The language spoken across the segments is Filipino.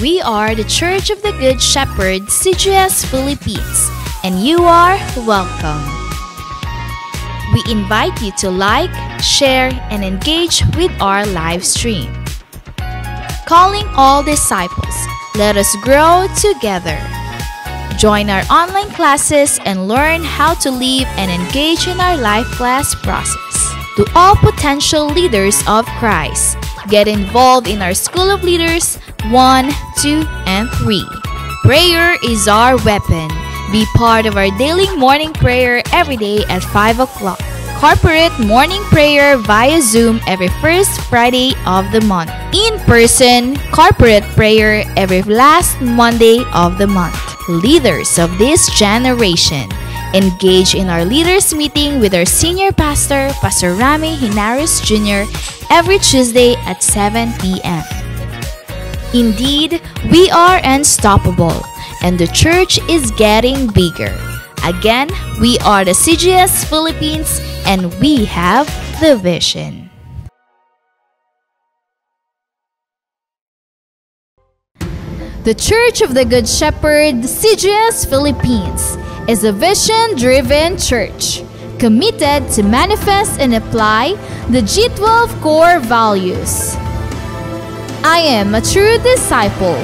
We are the Church of the Good Shepherd, CGS Philippines, and you are welcome. We invite you to like, share, and engage with our live stream. Calling all disciples, let us grow together. Join our online classes and learn how to live and engage in our life class process. To all potential leaders of Christ, get involved in our School of Leaders 1, 2, and 3. Prayer is our weapon. Be part of our daily morning prayer every day at 5 o'clock. Corporate morning prayer via Zoom every first Friday of the month. In-person corporate prayer every last Monday of the month. Leaders of this generation, engage in our leaders meeting with our senior pastor, Pastor Rami Hinares Jr., every Tuesday at 7 p.m. Indeed, we are unstoppable, and the church is getting bigger. Again, we are the CGS Philippines, and we have the vision. The Church of the Good Shepherd, CGS Philippines, is a vision-driven church committed to manifest and apply the G12 core values. I am a true disciple,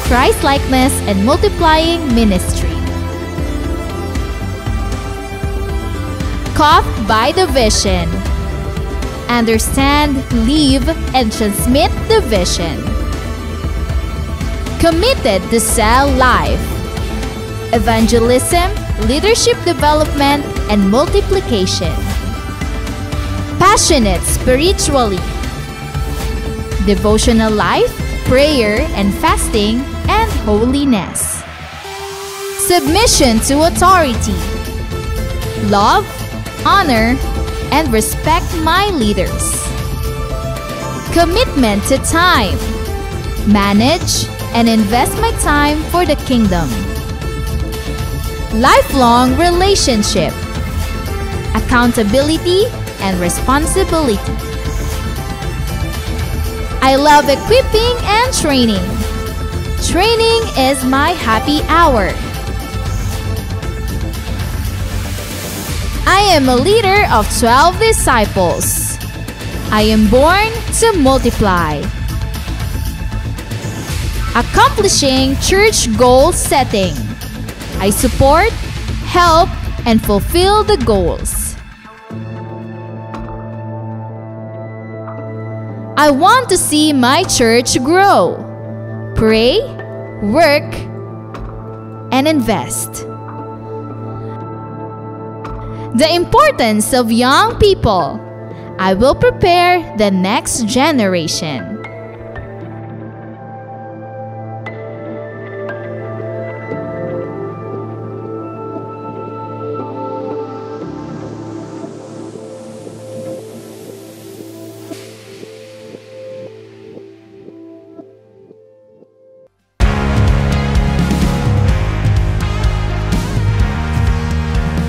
Christ-likeness and multiplying ministry. Caught by the vision. Understand, live, and transmit the vision. Committed to sell life. Evangelism, leadership development, and multiplication. Passionate spiritually. Devotional life, prayer and fasting, and holiness. Submission to authority. Love, honor, and respect my leaders. Commitment to time. Manage and invest my time for the kingdom. Lifelong relationship. Accountability and responsibility. I love equipping and training. Training is my happy hour. I am a leader of 12 disciples. I am born to multiply. Accomplishing church goal setting. I support, help, and fulfill the goals. I want to see my church grow. Pray, work, and invest. The importance of young people. I will prepare the next generation.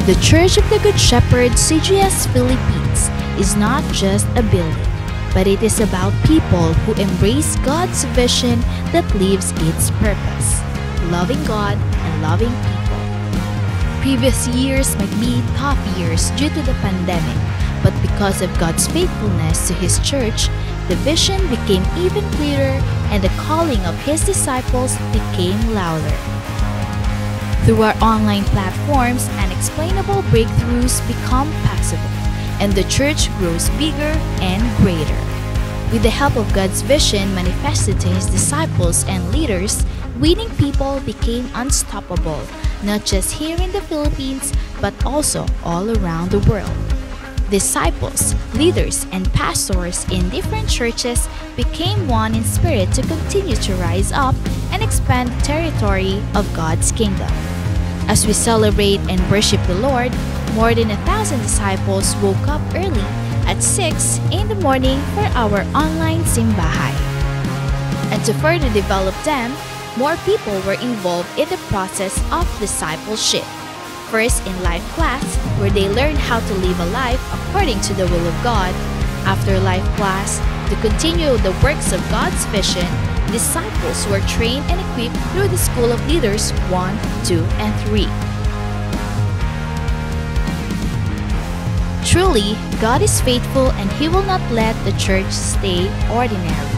The Church of the Good Shepherd, CGS Philippines, is not just a building, but it is about people who embrace God's vision that lives its purpose, loving God and loving people. Previous years might be tough years due to the pandemic, but because of God's faithfulness to His church, the vision became even clearer and the calling of His disciples became louder. Through our online platforms, unexplainable breakthroughs become possible, and the church grows bigger and greater. With the help of God's vision manifested to His disciples and leaders, winning people became unstoppable, not just here in the Philippines, but also all around the world. Disciples, leaders, and pastors in different churches became one in spirit to continue to rise up and expand the territory of God's kingdom. As we celebrate and worship the Lord, more than 1,000 disciples woke up early at 6 in the morning for our online simbahay. And to further develop them, more people were involved in the process of discipleship. First in life class, where they learned how to live a life according to the will of God. After life class, To continue the works of God's vision, disciples were trained and equipped through the School of Leaders 1, 2, and 3. Truly, God is faithful and He will not let the church stay ordinary.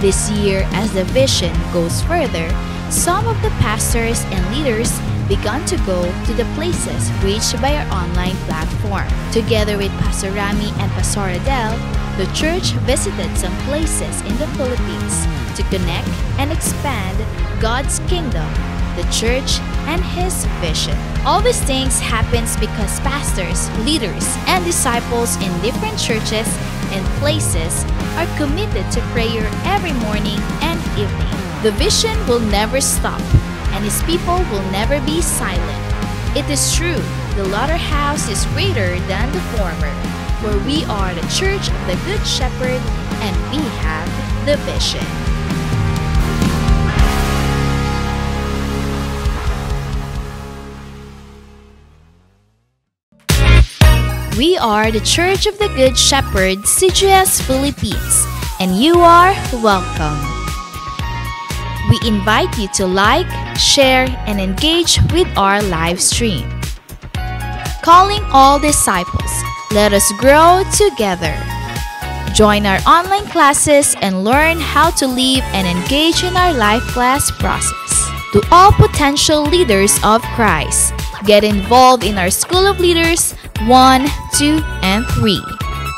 This year, as the vision goes further, some of the pastors and leaders began to go to the places reached by our online platform. Together with Pastor Rami and Pastor Adele, the church visited some places in the Philippines to connect and expand God's kingdom, the church, and His vision. All these things happens because pastors, leaders, and disciples in different churches and places are committed to prayer every morning and evening. The vision will never stop, and His people will never be silent. It is true, the latter house is greater than the former, for we are the church of the Good Shepherd, and we have the vision. We are the Church of the Good Shepherd, CGS Philippines, and you are welcome. We invite you to like, share, and engage with our live stream. Calling all disciples, let us grow together. Join our online classes and learn how to live and engage in our life class process. To all potential leaders of Christ, get involved in our School of Leaders 1, 2, and 3.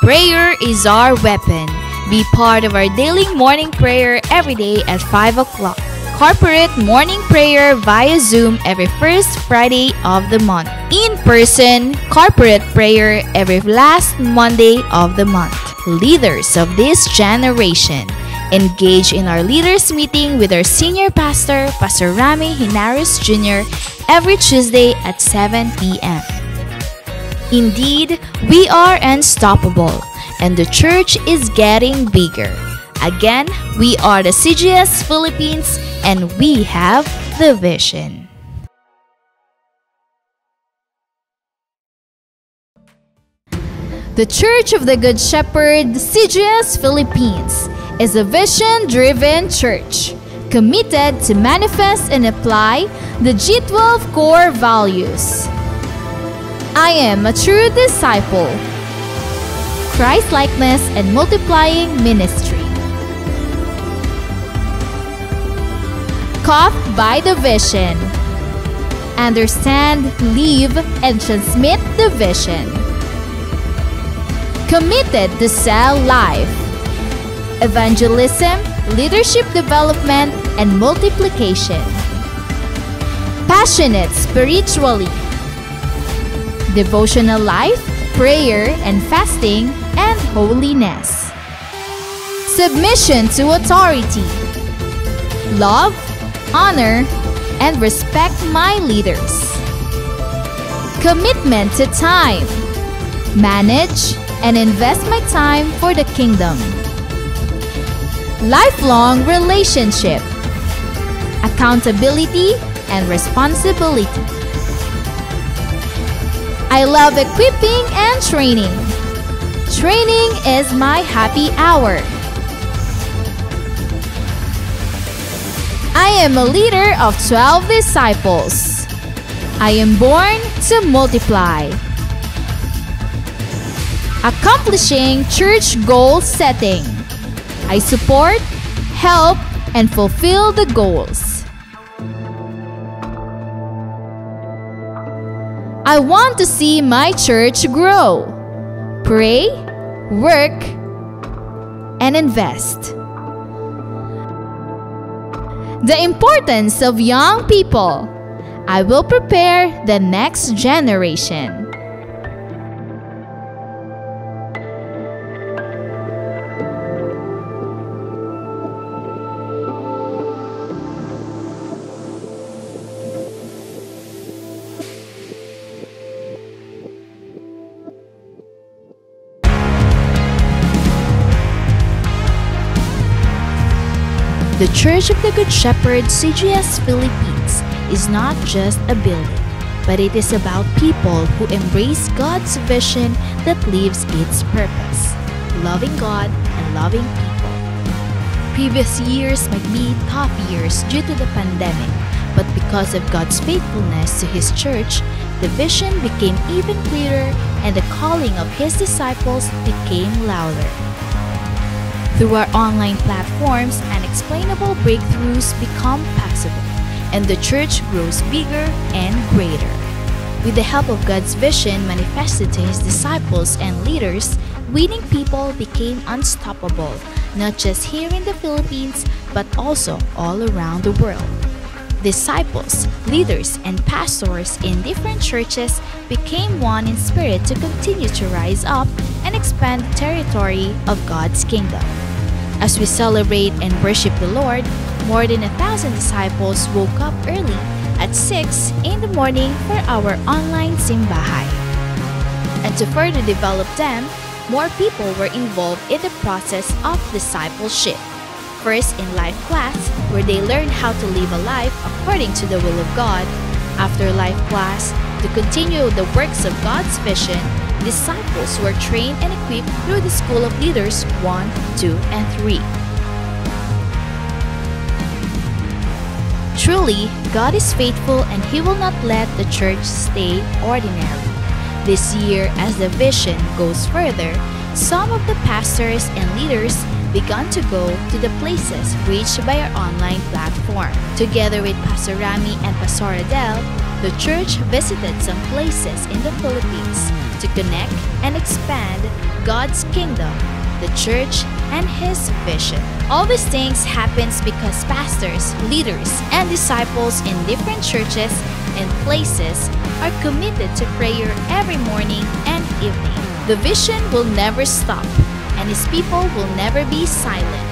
Prayer is our weapon. Be part of our daily morning prayer every day at 5 o'clock. Corporate morning prayer via Zoom every first Friday of the month. In-person corporate prayer every last Monday of the month. Leaders of this generation, engage in our leaders meeting with our senior pastor, Pastor Rami Hinares Jr., every Tuesday at 7 p.m. Indeed, we are unstoppable, and the church is getting bigger. Again, we are the CGS Philippines, and we have the vision. The Church of the Good Shepherd, CGS Philippines, is a vision-driven church committed to manifest and apply the G12 core values. I am a true disciple. Christ-likeness and multiplying ministry. Caught by the vision. Understand, live, and transmit the vision. Committed to sell life. Evangelism, leadership development, and multiplication. Passionate spiritually. Devotional life, prayer and fasting, and holiness. Submission to authority. Love, honor, and respect my leaders. Commitment to time. Manage and invest my time for the kingdom. Lifelong relationship. Accountability and responsibility. I love equipping and training. Training is my happy hour. I am a leader of 12 disciples. I am born to multiply. Accomplishing church goal setting. I support, help, and fulfill the goals. I want to see my church grow. Pray, work, and invest. The importance of young people. I will prepare the next generation. The Church of the Good Shepherd, CGS Philippines, is not just a building, but it is about people who embrace God's vision that lives its purpose. loving God and loving people. Previous years might be tough years due to the pandemic, but because of God's faithfulness to His church, the vision became even clearer and the calling of His disciples became louder. Through our online platforms, unexplainable breakthroughs become possible, and the church grows bigger and greater. With the help of God's vision manifested to His disciples and leaders, winning people became unstoppable, not just here in the Philippines, but also all around the world. Disciples, leaders, and pastors in different churches became one in spirit to continue to rise up and expand the territory of God's kingdom. As we celebrate and worship the Lord, more than 1,000 disciples woke up early at 6 in the morning for our online simbahay. And to further develop them, more people were involved in the process of discipleship. First in life class, where they learned how to live a life according to the will of God. After life class, to continue the works of God's vision, disciples were trained and equipped through the School of Leaders 1, 2, and 3. Truly, God is faithful and He will not let the church stay ordinary. This year, as the vision goes further, some of the pastors and leaders began to go to the places reached by our online platform. Together with Pastor Rami and Pastor Adele, the church visited some places in the Philippines to connect and expand God's kingdom, the church, and His vision. All these things happens because pastors, leaders, and disciples in different churches and places are committed to prayer every morning and evening. The vision will never stop, and His people will never be silent.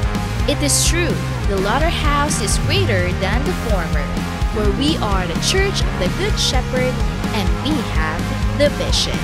It is true, the latter house is greater than the former, for we are the church of the Good Shepherd, and we have the vision.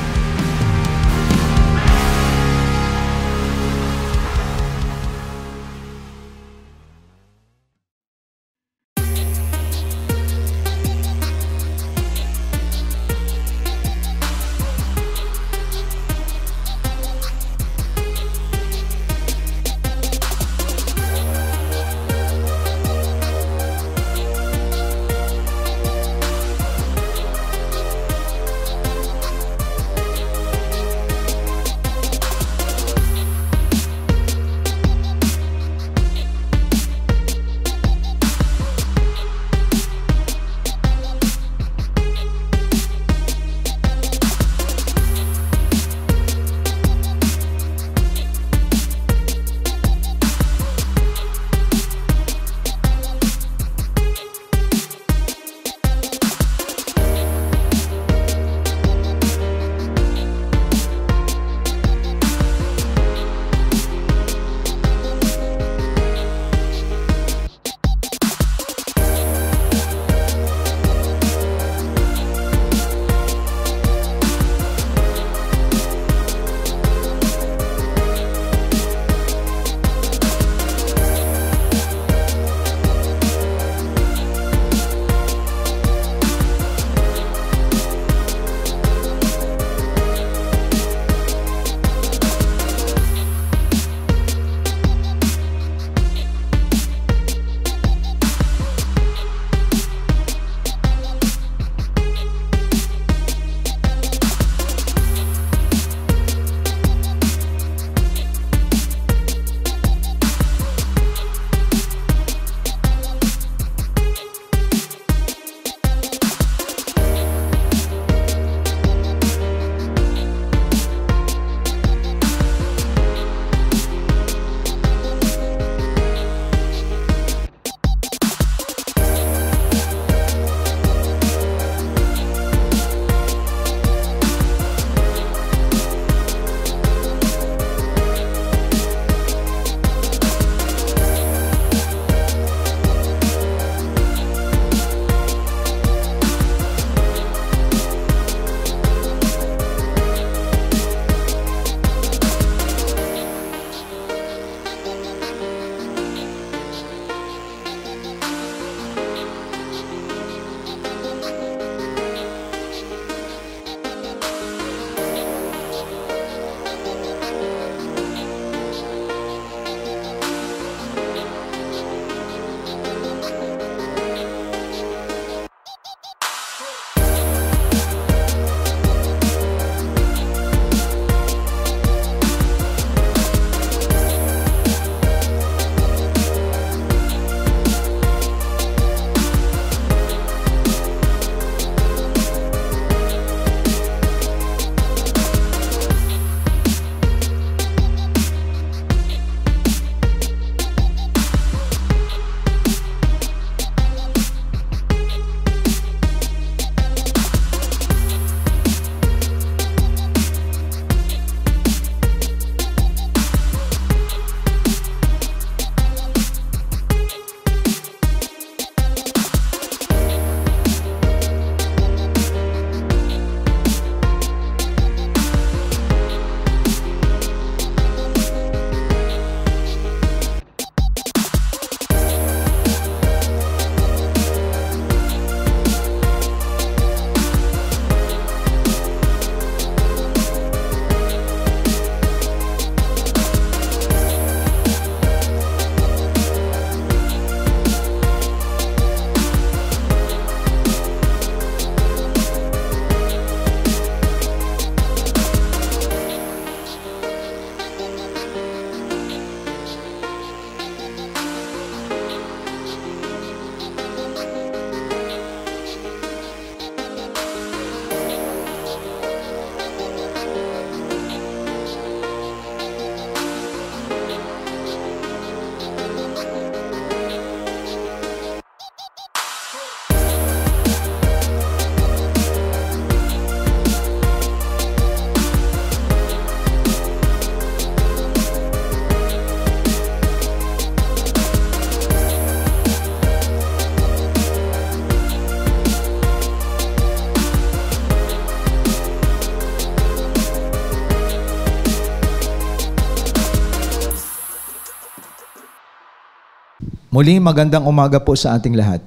Muli, magandang umaga po sa ating lahat.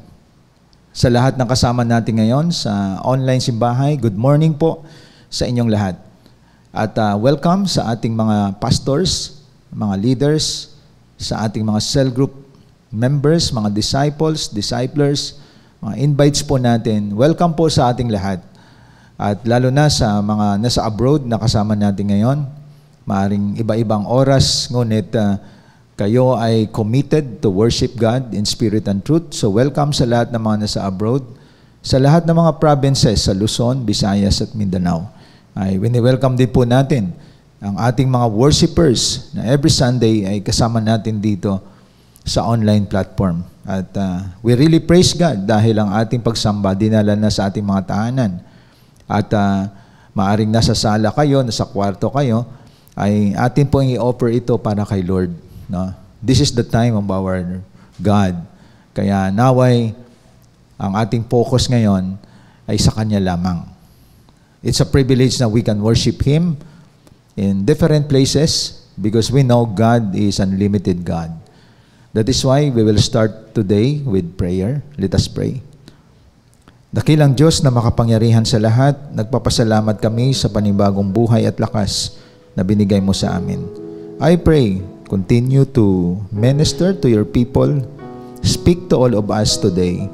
Sa lahat ng kasama natin ngayon sa online simbahay, good morning po sa inyong lahat. At welcome sa ating mga pastors, mga leaders, sa ating mga cell group members, mga disciples, disciplers, mga invites po natin. Welcome po sa ating lahat. At lalo na sa mga nasa abroad na kasama natin ngayon, maaring iba-ibang oras, ngunit kayo ay committed to worship God in spirit and truth. So welcome sa lahat ng mga nasa abroad, sa lahat ng mga provinces sa Luzon, Visayas at Mindanao. Ay wini-welcome din po natin ang ating mga worshipers na every Sunday ay kasama natin dito sa online platform. At we really praise God dahil ang ating pagsamba dinala na sa ating mga tahanan. At maaring nasa sala kayo, nasa kwarto kayo, ay atin pong i-offer ito para kay Lord. No? This is the time of our God. Kaya naway, ang ating focus ngayon ay sa Kanya lamang. It's a privilege na we can worship Him in different places because we know God is unlimited God. That is why we will start today with prayer. Let us pray. Dakilang Diyos na makapangyarihan sa lahat, nagpapasalamat kami sa panibagong buhay at lakas na binigay mo sa amin. I pray, continue to minister to your people, speak to all of us today,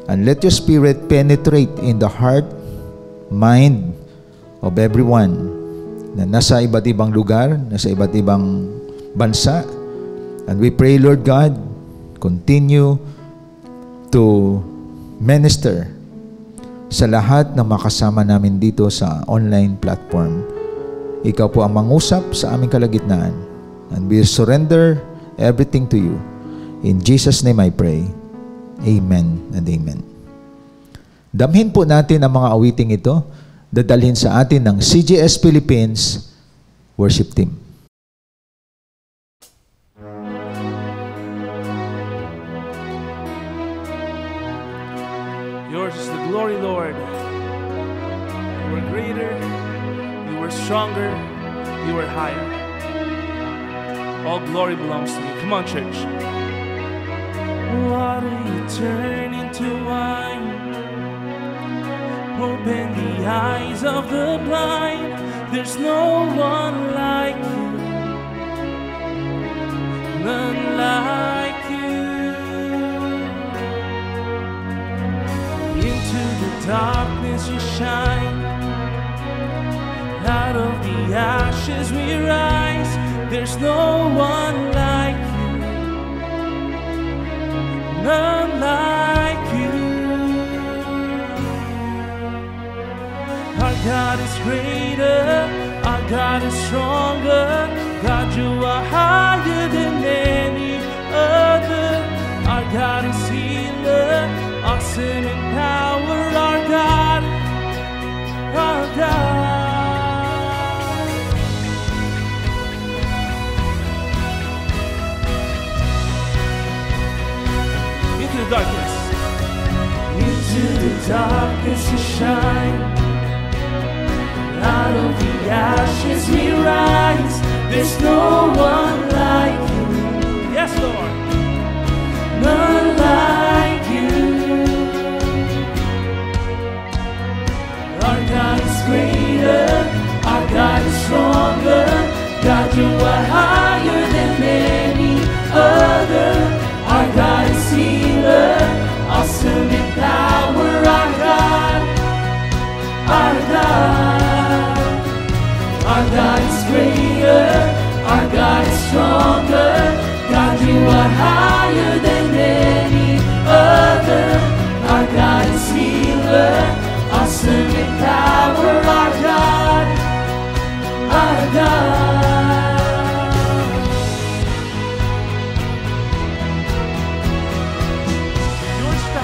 and let your Spirit penetrate in the heart, mind of everyone na nasa iba't ibang lugar, nasa iba't ibang bansa. And we pray, Lord God, continue to minister sa lahat na makasama namin dito sa online platform. Ikaw po ang mangusap sa aming kalagitnaan. And we surrender everything to you. In Jesus' name I pray. Amen and amen. Damhin po natin ang mga awiting ito. Dadalhin sa atin ng CGS Philippines Worship Team. Yours is the glory, Lord. You are greater, you are stronger, you are higher. All glory belongs to you. Come on, church. Water you turn into wine. Open the eyes of the blind. There's no one like you. None like you. Into the darkness you shine. Out of the ashes we rise. There's no one like you, none like you. Our God is greater, our God is stronger. God, you are higher than any other. Our God is healer, awesome in power. Our God, our God. Darkness. Into the darkness you shine. Out of the ashes we rise. There's no one like you. Yes, Lord. None like you. Our God is greater. Our God is stronger. God, you are higher than any other. Our God is healer, awesome in power. Our God, our God. Our God is greater, our God is stronger. God, you are higher than any other. Our God is healer, awesome in power. Our God, our God.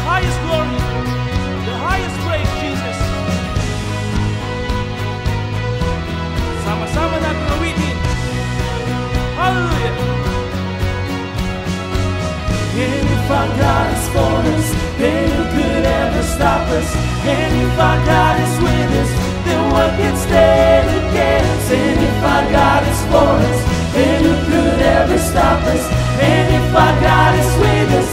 Highest glory, the highest praise, Jesus. Sama-sama natin awitin. Hallelujah. And if our God is for us, then who could ever stop us? And if our God is with us, then what can stand against? And if our God is for us, then who could ever stop us? And if our God is with us,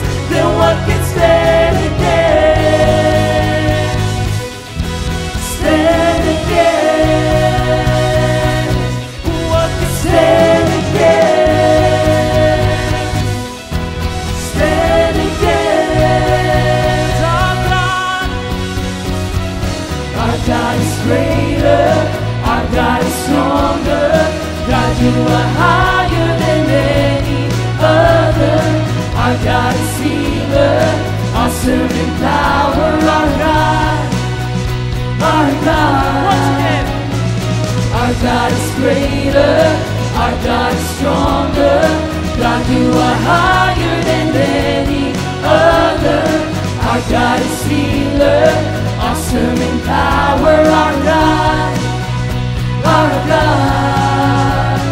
God. Once again. Our God is greater, our God is stronger. God, you are higher than any other. Our God is healer, awesome in power. Our God, our God.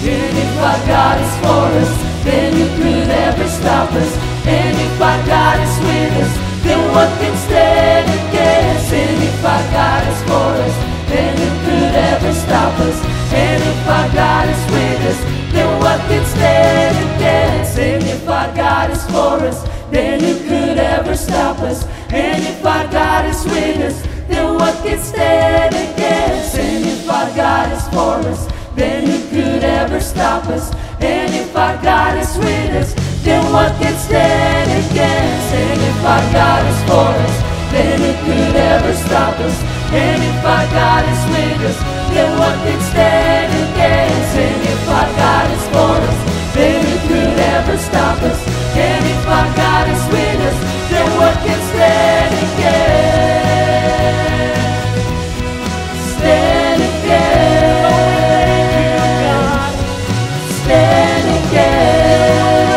And if our God is for us, then who could ever stop us? And if our God is with us, then what can stand against? And if our God is for us, then who could ever stop us? And if our God is with us, then what can stand against? And if our God is for us, then who could ever stop us? And if our God is with us, then what can stand against? And if our God is for us, then who could ever stop us? And if our God is with us, then what can stand against? And if our God is for us, then who could ever stop us? And if our God is with us, then what can stand against? And if our God is for us, then who could ever stop us? And if our God is with us, then what can stand against? Stand against. Stand against.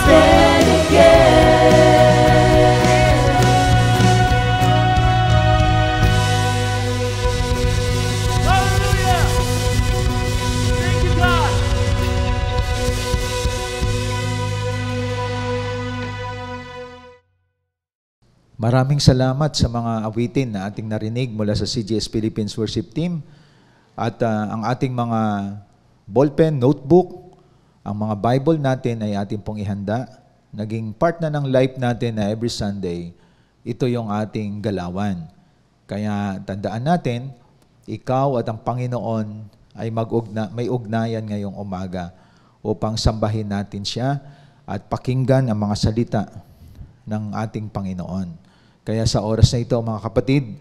Stand against. Hallelujah! Thank you, God. Maraming salamat sa mga awitin na ating narinig mula sa CGS Philippines Worship Team at ang ating mga ballpen, notebook, ang mga Bible natin ay ating pong ihanda. Naging part na ng life natin na every Sunday, ito yung ating galawan. Kaya tandaan natin, ikaw at ang Panginoon ay may ugnayan ngayong umaga upang sambahin natin siya at pakinggan ang mga salita ng ating Panginoon. Kaya sa oras na ito, mga kapatid,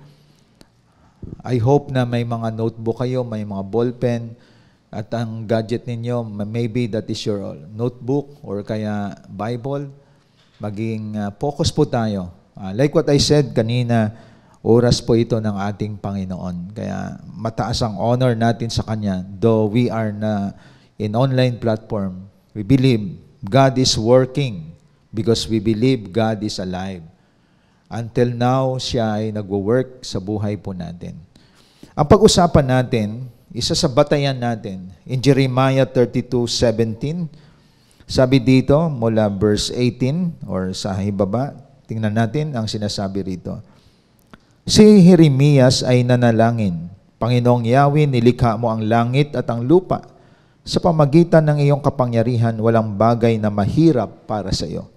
I hope na may mga notebook kayo, may mga ballpen, at ang gadget ninyo, maybe that is your notebook or kaya Bible. Maging focus po tayo. Like what I said kanina, oras po ito ng ating Panginoon. Kaya mataas ang honor natin sa Kanya. Though we are na in online platform, we believe God is working because we believe God is alive. Until now, siya ay nagwo-work sa buhay po natin. Ang pag-usapan natin, isa sa batayan natin, in Jeremiah 32:17, sabi dito, mula verse 18, or sa ibaba, tingnan natin ang sinasabi rito. Si Jeremias ay nanalangin, Panginoong Yahweh, nilikha mo ang langit at ang lupa. Sa pamagitan ng iyong kapangyarihan, walang bagay na mahirap para sa iyo.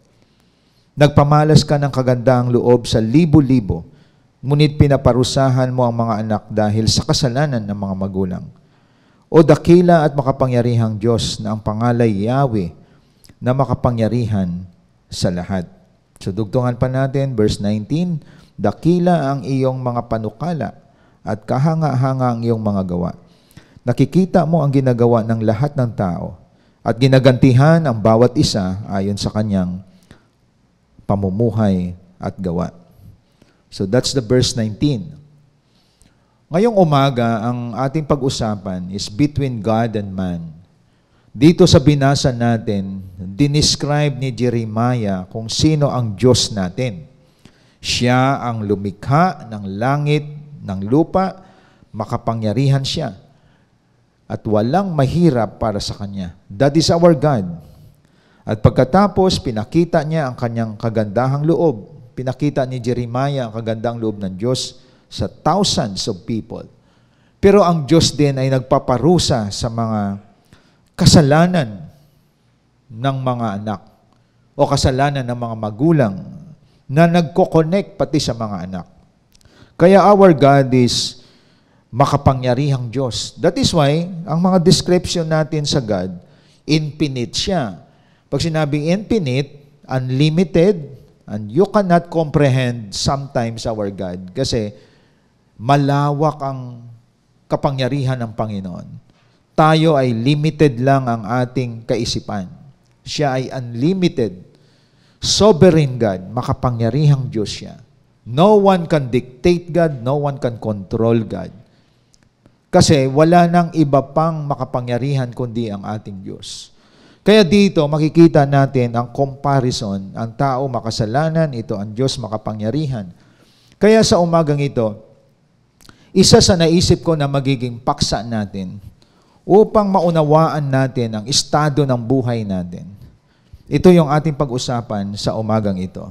Nagpamalas ka ng kagandahang loob sa libo-libo, ngunit pinaparusahan mo ang mga anak dahil sa kasalanan ng mga magulang. O dakila at makapangyarihang Diyos na ang pangalay Yahweh na makapangyarihan sa lahat. So dugtungan pa natin, verse 19, dakila ang iyong mga panukala at kahanga-hanga ang iyong mga gawa. Nakikita mo ang ginagawa ng lahat ng tao at ginagantihan ang bawat isa ayon sa kanyang pamumuhay at gawa. So that's the verse 19. Ngayong umaga, ang ating pag-usapan is between God and man. Dito sa binasa natin, dinescribe ni Jeremiah kung sino ang Diyos natin. Siya ang lumikha ng langit, ng lupa, makapangyarihan siya. At walang mahirap para sa Kanya. That is our God. At pagkatapos, pinakita niya ang kanyang kagandahang loob. Pinakita ni Jeremiah ang kagandahang loob ng Diyos sa thousands of people. Pero ang Diyos din ay nagpaparusa sa mga kasalanan ng mga anak o kasalanan ng mga magulang na nagko-connect pati sa mga anak. Kaya our God is makapangyarihang Diyos. That is why, ang mga description natin sa God, infinite siya. Pag sinabing infinite, unlimited, and you cannot comprehend sometimes our God kasi malawak ang kapangyarihan ng Panginoon. Tayo ay limited lang ang ating kaisipan. Siya ay unlimited. Sovereign God, makapangyarihang Diyos siya. No one can dictate God, no one can control God. Kasi wala nang iba pang makapangyarihan kundi ang ating Diyos. Kaya dito makikita natin ang comparison, ang tao makasalanan, ito ang Diyos makapangyarihan. Kaya sa umagang ito, isa sa naisip ko na magiging paksa natin upang maunawaan natin ang estado ng buhay natin. Ito yung ating pag-usapan sa umagang ito.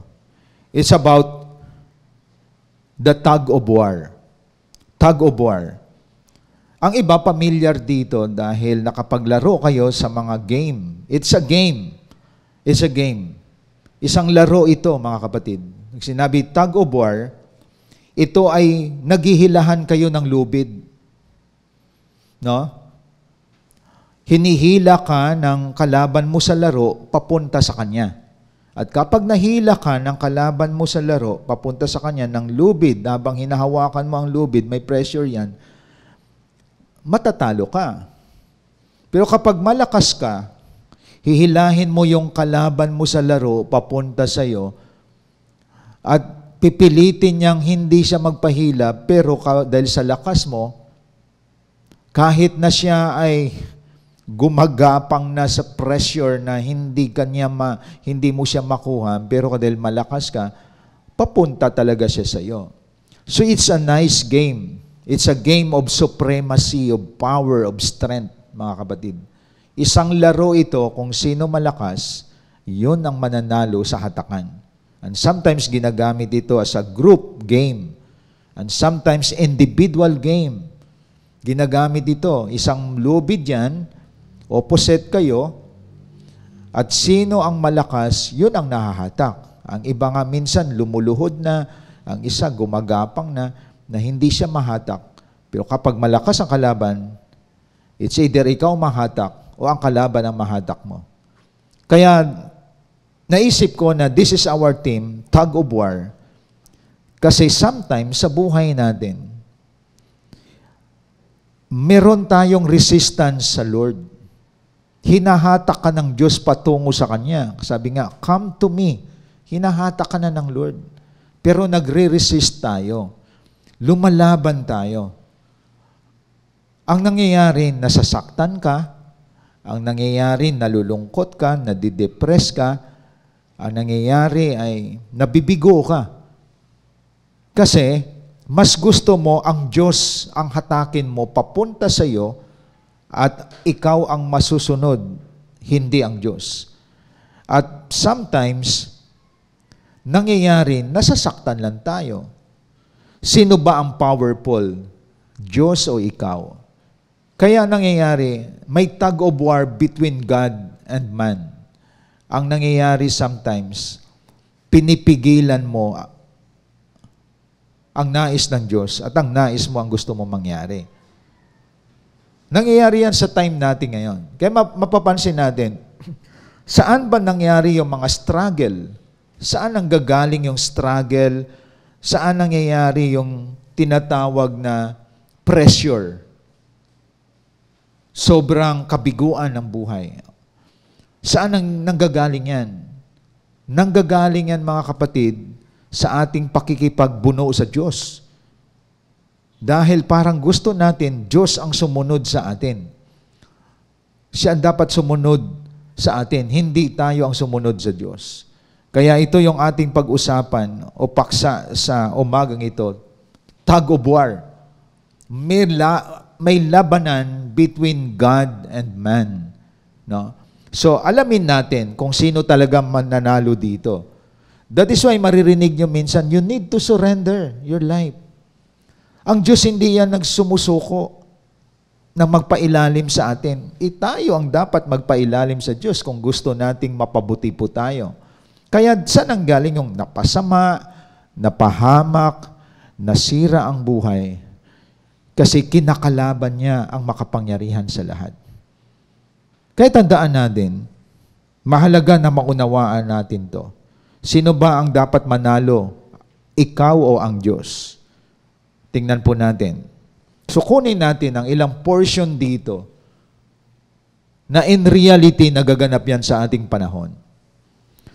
It's about the tug of war. Tug of war. Ang iba familiar dito dahil nakapaglaro kayo sa mga game. It's a game. It's a game. Isang laro ito, mga kapatid. Sinabi, tug of war, ito ay naghihilahan kayo ng lubid. No? Hinihila ka ng kalaban mo sa laro papunta sa kanya. At kapag nahila ka ng kalaban mo sa laro papunta sa kanya ng lubid, habang hinahawakan mo ang lubid, may pressure yan, matatalo ka. Pero kapag malakas ka, hihilahin mo yung kalaban mo sa laro papunta sa iyo at pipilitin niyang hindi siya magpahila, pero dahil sa lakas mo, kahit na siya ay gumagapang na sa pressure na hindi mo siya makuha, pero dahil malakas ka, papunta talaga siya sa iyo. So it's a nice game. It's a game of supremacy, of power, of strength, mga kapatid. Isang laro ito, kung sino malakas, yun ang mananalo sa hatakan. And sometimes ginagamit ito as a group game. And sometimes individual game. Ginagamit ito. Isang lubid yan, opposite kayo, at sino ang malakas, yun ang nahahatak. Ang iba nga minsan lumuluhod na, ang isa gumagapang na hindi siya mahatak. Pero kapag malakas ang kalaban, it's either ikaw mahatak o ang kalaban ang mahatak mo. Kaya naisip ko na this is our team, tug of war. Kasi sometimes sa buhay natin, meron tayong resistance sa Lord. Hinahatak ka ng Diyos patungo sa Kanya. Sabi nga, come to me. Hinahatak ka na ng Lord. Pero nagre-resist tayo. Lumalaban tayo. Ang nangyayari, nasasaktan ka. Ang nangyayari, nalulungkot ka, nadidepress ka. Ang nangyayari ay nabibigo ka. Kasi, mas gusto mo ang Diyos ang hatakin mo papunta sa iyo at ikaw ang masusunod, hindi ang Diyos. At sometimes, nangyayari, nasasaktan lang tayo. Sino ba ang powerful? Diyos o ikaw? Kaya nangyayari, may tug of war between God and man. Ang nangyayari sometimes, pinipigilan mo ang nais ng Diyos at ang nais mo ang gusto mo mangyari. Nangyayari yan sa time natin ngayon. Kaya mapapansin natin, saan ba nangyari yung mga struggle? Saan ang gagaling yung struggle? Saan nangyayari yung tinatawag na pressure? Sobrang kabiguan ng buhay. Saan ang nanggagaling yan? Nanggagaling yan, mga kapatid, sa ating pakikipagbuno sa Diyos. Dahil parang gusto natin, Diyos ang sumunod sa atin. Siya ang dapat sumunod sa atin, hindi tayo ang sumunod sa Diyos. Kaya ito yung ating pag-usapan o paksa sa umagang ito, tug of war. May labanan between God and man. No? So, alamin natin kung sino talaga mananalo dito. That is why maririnig nyo minsan, you need to surrender your life. Ang Diyos hindi yan nagsumusuko na magpailalim sa atin. Tayo ang dapat magpailalim sa Diyos kung gusto nating mapabuti po tayo. Kaya saan ang galing yung napasama, napahamak, nasira ang buhay? Kasi kinakalaban niya ang makapangyarihan sa lahat. Kaya tandaan natin, mahalaga na maunawaan natin to. Sino ba ang dapat manalo? Ikaw o ang Diyos? Tingnan po natin. So kunin natin ang ilang portion dito na in reality nagaganap yan sa ating panahon.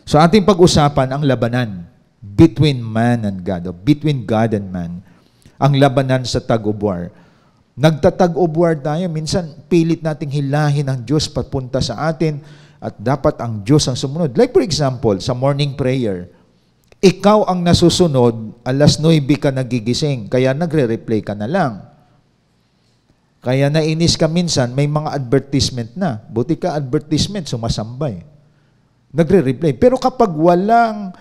So ating pag-usapan ang labanan. between man and God, o between God and man. Ang labanan sa tag-of-war. Nagtatag-of-war tayo, minsan pilit nating hilahin ang Diyos papunta sa atin at dapat ang Diyos ang sumunod. Like for example, sa morning prayer, ikaw ang nasusunod, alas 9 ka nagigising, kaya nagre-replay ka na lang. Kaya nainis ka minsan, may mga advertisement na. Buti ka advertisement, sumasambay. Nagre-replay. Pero kapag wala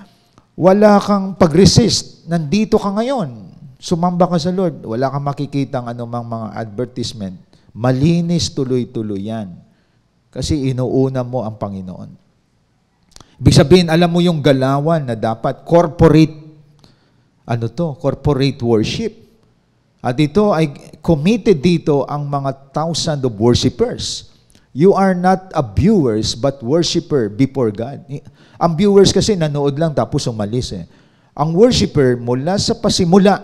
kang pag-resist, nandito ka ngayon, sumamba ka sa Lord, wala kang makikita ng anumang mga advertisement, malinis tuloy-tuloy yan. Kasi inuuna mo ang Panginoon. Ibig sabihin, alam mo yung galawan na dapat corporate worship. At ito ay committed dito ang mga thousands of worshipers. You are not a viewers but worshiper before God. Ang viewers kasi nanood lang tapos umalis eh. Ang worshiper mula sa pasimula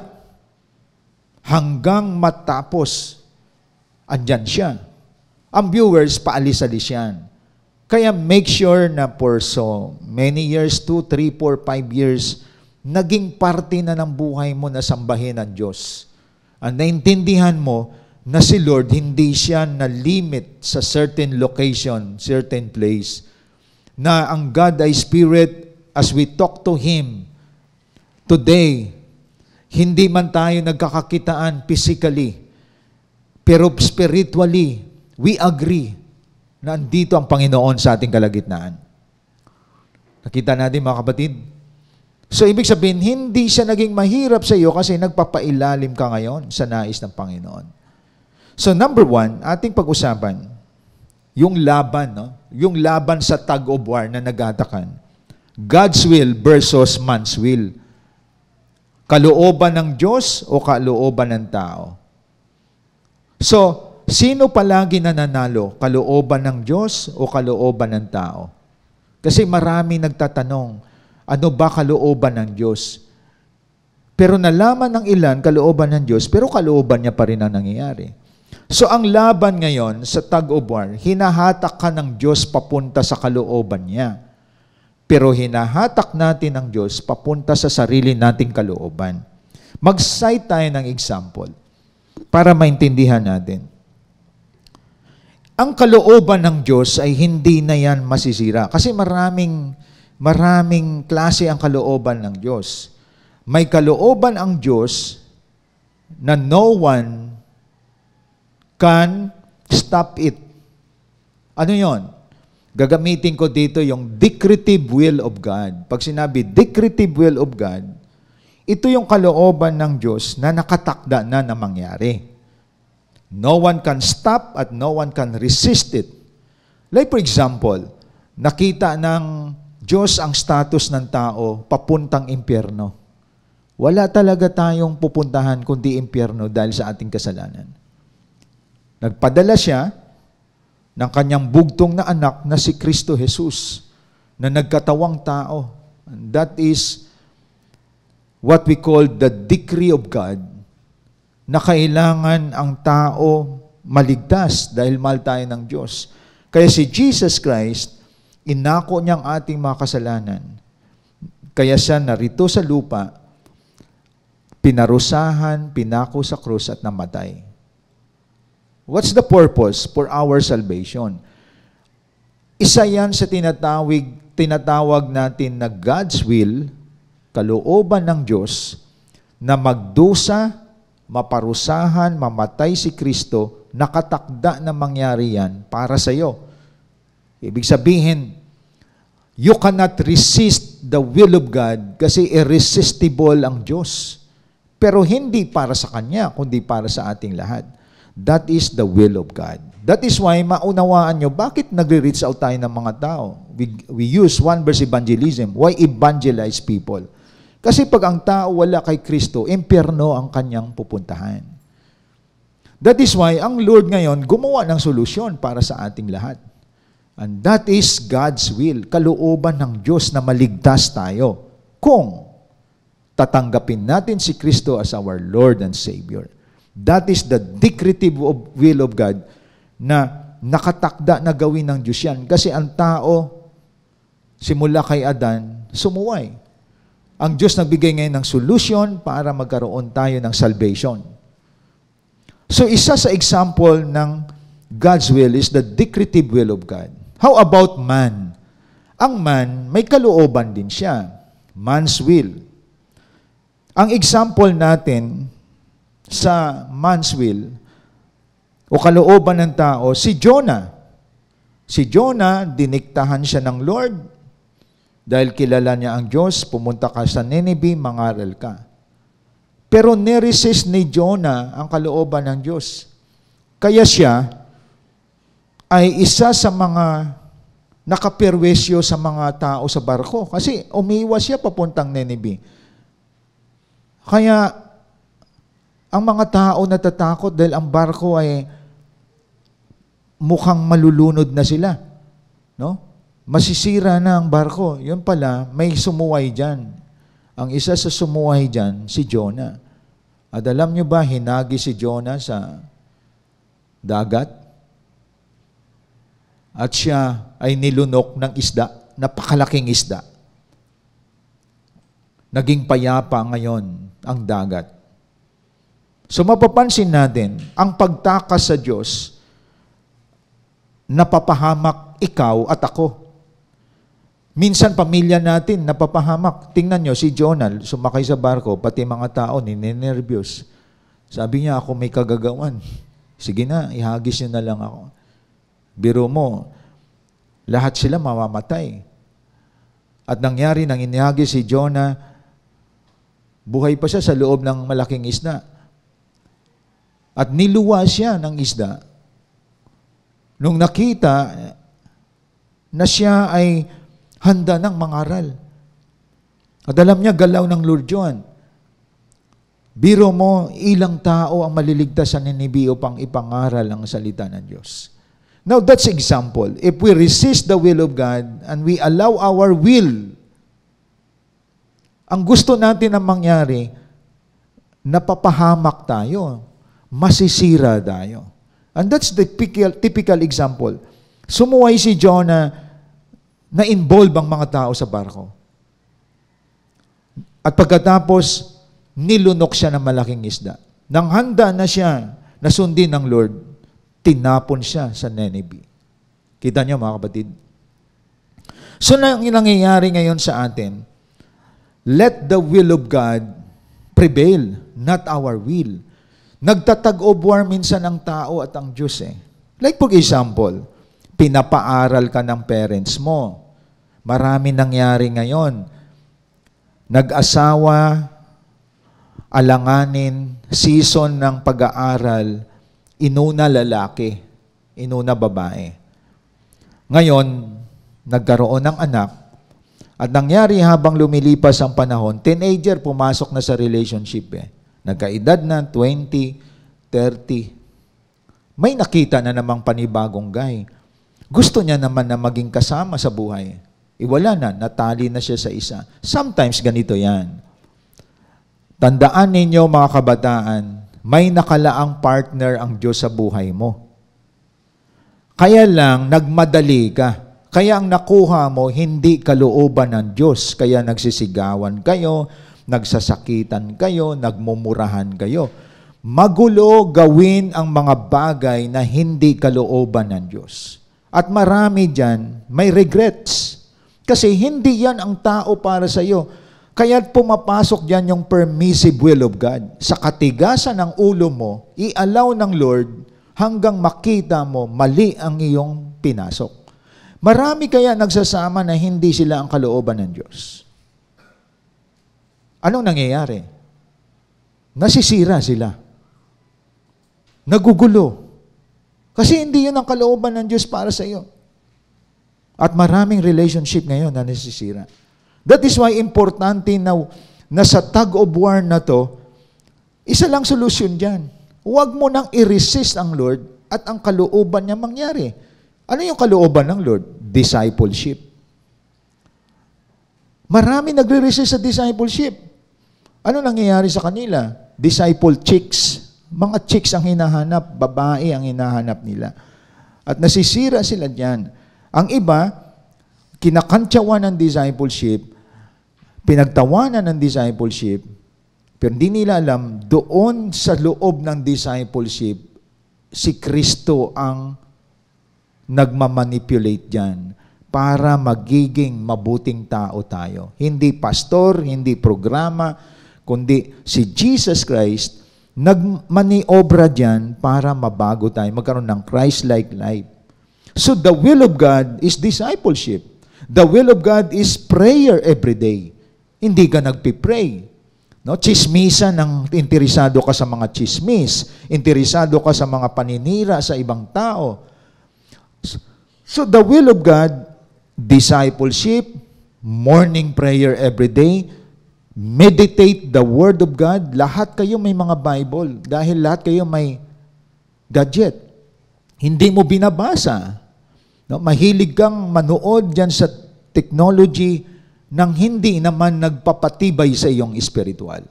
hanggang matapos, andyan siya. Ang viewers, paalis-alis yan. Kaya make sure na for so many years, 2, 3, 4, 5 years, naging parte na ng buhay mo na sambahin ang Diyos. Ang naintindihan mo na si Lord, hindi siya na-limit sa certain location, certain place. Na ang God ay Spirit, as we talk to Him today, hindi man tayo nagkakakitaan physically, pero spiritually, we agree na andito ang Panginoon sa ating kalagitnaan. Nakita natin mga kapatid? So, ibig sabihin, hindi siya naging mahirap sa iyo kasi nagpapailalim ka ngayon sa nais ng Panginoon. So, number 1, ating pag-usapan, yung laban, no? Yung laban sa tug-of-war na nagatakan. God's will versus man's will. Kalooban ng Diyos o kalooban ng tao? So, sino palagi nananalo? Kalooban ng Diyos o kalooban ng tao? Kasi marami nagtatanong, ano ba kalooban ng Diyos? Pero nalaman ng ilan kalooban ng Diyos, pero kalooban niya pa rin ang nangyayari. So ang laban ngayon sa tug-of-war, hinahatak ka ng Diyos papunta sa kalooban niya. Pero hinahatak natin ng Diyos papunta sa sarili nating kalooban. Mag-cite tayo ng example para maintindihan natin. Ang kalooban ng Diyos ay hindi na yan masisira. Kasi maraming klase ang kalooban ng Diyos. May kalooban ang Diyos na no one can stop it. Ano yon? Gagamitin ko dito yung decretive will of God. Pag sinabi decretive will of God, ito yung kalooban ng Diyos na nakatakda na mangyari. No one can stop at no one can resist it. Like for example, nakita ng Diyos ang status ng tao papuntang impyerno. Wala talaga tayong pupuntahan kundi impyerno dahil sa ating kasalanan. Nagpadala siya ng kanyang bugtong na anak na si Kristo Jesus na nagkatawang tao. And that is what we call the decree of God, na kailangan ang tao maligtas dahil mahal tayo ng Diyos. Kaya si Jesus Christ, inako niya ang ating mga kasalanan. Kaya siya narito sa lupa, pinarusahan, pinako sa krus at namatay. What's the purpose? For our salvation. Isa yan sa tinatawag natin na God's will, kalooban ng Diyos, na magdusa, maparusahan, mamatay si Kristo, nakatakda na mangyari yan para sa iyo. Ibig sabihin, you cannot resist the will of God kasi irresistible ang Diyos. Pero hindi para sa Kanya, kundi para sa ating lahat. That is the will of God. That is why maunawaan nyo, bakit nagre-reach out tayo ng mga tao? We use one verse evangelism. Why evangelize people? Kasi pag ang tao wala kay Kristo, impyerno ang kanyang pupuntahan. That is why ang Lord ngayon gumawa ng solusyon para sa ating lahat. And that is God's will, kalooban ng Diyos na maligtas tayo kung tatanggapin natin si Kristo as our Lord and Savior. That is the decretive will of God na nakatakda na gawin ng Diyos yan. Kasi ang tao, simula kay Adan, sumuway. Ang Diyos nagbigay ngayon ng solution para magkaroon tayo ng salvation. So isa sa example ng God's will is the decretive will of God. How about man? Ang man, may kalooban din siya. Man's will. Ang example natin sa man's will o kalooban ng tao, si Jonah. Si Jonah, diniktahan siya ng Lord dahil kilala niya ang Diyos, pumunta ka sa Nineveh, mangaral ka. Pero niresist ni Jonah ang kalooban ng Diyos. Kaya siya ay isa sa mga nakaperwisyo sa mga tao sa barko. Kasi umiwas siya papuntang Nineveh. Kaya ang mga tao natatakot dahil ang barko ay mukhang malulunod na sila. No? Masisira na ang barko. Yun pala, may sumuway dyan. Ang isa sa sumuway dyan, si Jonah. At alam nyo ba, hinagi si Jonah sa dagat? At siya ay nilunok ng isda, napakalaking isda. Naging payapa ngayon ang dagat. So mapapansin natin, ang pagtakas sa Diyos, napapahamak ikaw at ako. Minsan pamilya natin napapahamak. Tingnan nyo, si Jonah, sumakay sa barko, pati mga tao, ninenervyos. Sabi niya, ako may kagagawan. Sige na, ihagis niyo na lang ako. Biro mo, lahat sila mamamatay. At nangyari, nang inihagis si Jonah, buhay pa siya sa loob ng malaking isda. At niluwa siya ng isda. Nung nakita na siya ay handa ng mangaral. At alam niya, galaw ng Lord yun. Biro mo, ilang tao ang maliligtas sa Nineveh upang ipangaral ang salita ng Diyos. Now, that's example. If we resist the will of God and we allow our will, ang gusto natin na mangyari, napapahamak tayo. Masisira tayo. And that's the typical example. Sumuway si Jonah, na-involve ang mga tao sa barko. At pagkatapos, nilunok siya ng malaking isda. Nang handa na siya, nasundin ng Lord, tinapon siya sa Nineveh. Kita niyo mga kapatid? So, nangyayari ngayon sa atin, let the will of God prevail, not our will. Nagtatag-of war minsan ang tao at ang Diyos eh. Like for example, pinapaaral ka ng parents mo. Marami nangyari ngayon. Nag-asawa, alanganin, season ng pag-aaral, inuna lalaki, inuna babae. Ngayon, nagkaroon ng anak, at nangyari habang lumilipas ang panahon, teenager pumasok na sa relationship eh. Nagkaedad na, 20, 30. May nakita na namang panibagong guy. Gusto niya naman na maging kasama sa buhay. Iwala na, natali na siya sa isa. Sometimes ganito yan. Tandaan ninyo mga kabataan, may nakalaang partner ang Diyos sa buhay mo. Kaya lang, nagmadali ka. Kaya ang nakuha mo, hindi kalooban ng Diyos. Kaya nagsisigawan kayo, nagsasakitan kayo, nagmumurahan kayo. Magulo gawin ang mga bagay na hindi kalooban ng Diyos. At marami dyan, may regrets. Kasi hindi yan ang tao para sa iyo. Kaya pumapasok dyan yung permissive will of God. Sa katigasan ng ulo mo, i-allow ng Lord hanggang makita mo mali ang iyong pinasok. Marami kaya nagsasama na hindi sila ang kalooban ng Diyos. Anong nangyayari? Nasisira sila. Nagugulo. Kasi hindi yun ang kalooban ng Diyos para sa iyo. At maraming relationship ngayon na nasisira. That is why importante na sa tug of war na to, isa lang solusyon dyan. Huwag mo nang i-resist ang Lord at ang kalooban niya mangyari. Ano yung kalooban ng Lord? Discipleship. Marami nagre-resist sa discipleship. Ano nangyayari sa kanila? Disciple chicks. Mga chicks ang hinahanap, babae ang hinahanap nila. At nasisira sila dyan. Ang iba, kinakantsawan ng discipleship, pinagtawanan ng discipleship, pero hindi nila alam, doon sa loob ng discipleship, si Kristo ang nagmamanipulate dyan para magiging mabuting tao tayo. Hindi pastor, hindi programa, kundi si Jesus Christ nagmaniobra dyan para mabago tayo, magkaroon ng Christ-like life. So the will of God is discipleship. The will of God is prayer every day. Hindi ka nagpipray. No? Chismisa ng interesado ka sa mga chismis, interesado ka sa mga paninira sa ibang tao. So the will of God, discipleship, morning prayer every day, meditate the Word of God. Lahat kayo may mga Bible dahil lahat kayo may gadget. Hindi mo binabasa. No? Mahilig kang manood dyan sa technology nang hindi naman nagpapatibay sa iyong spiritual.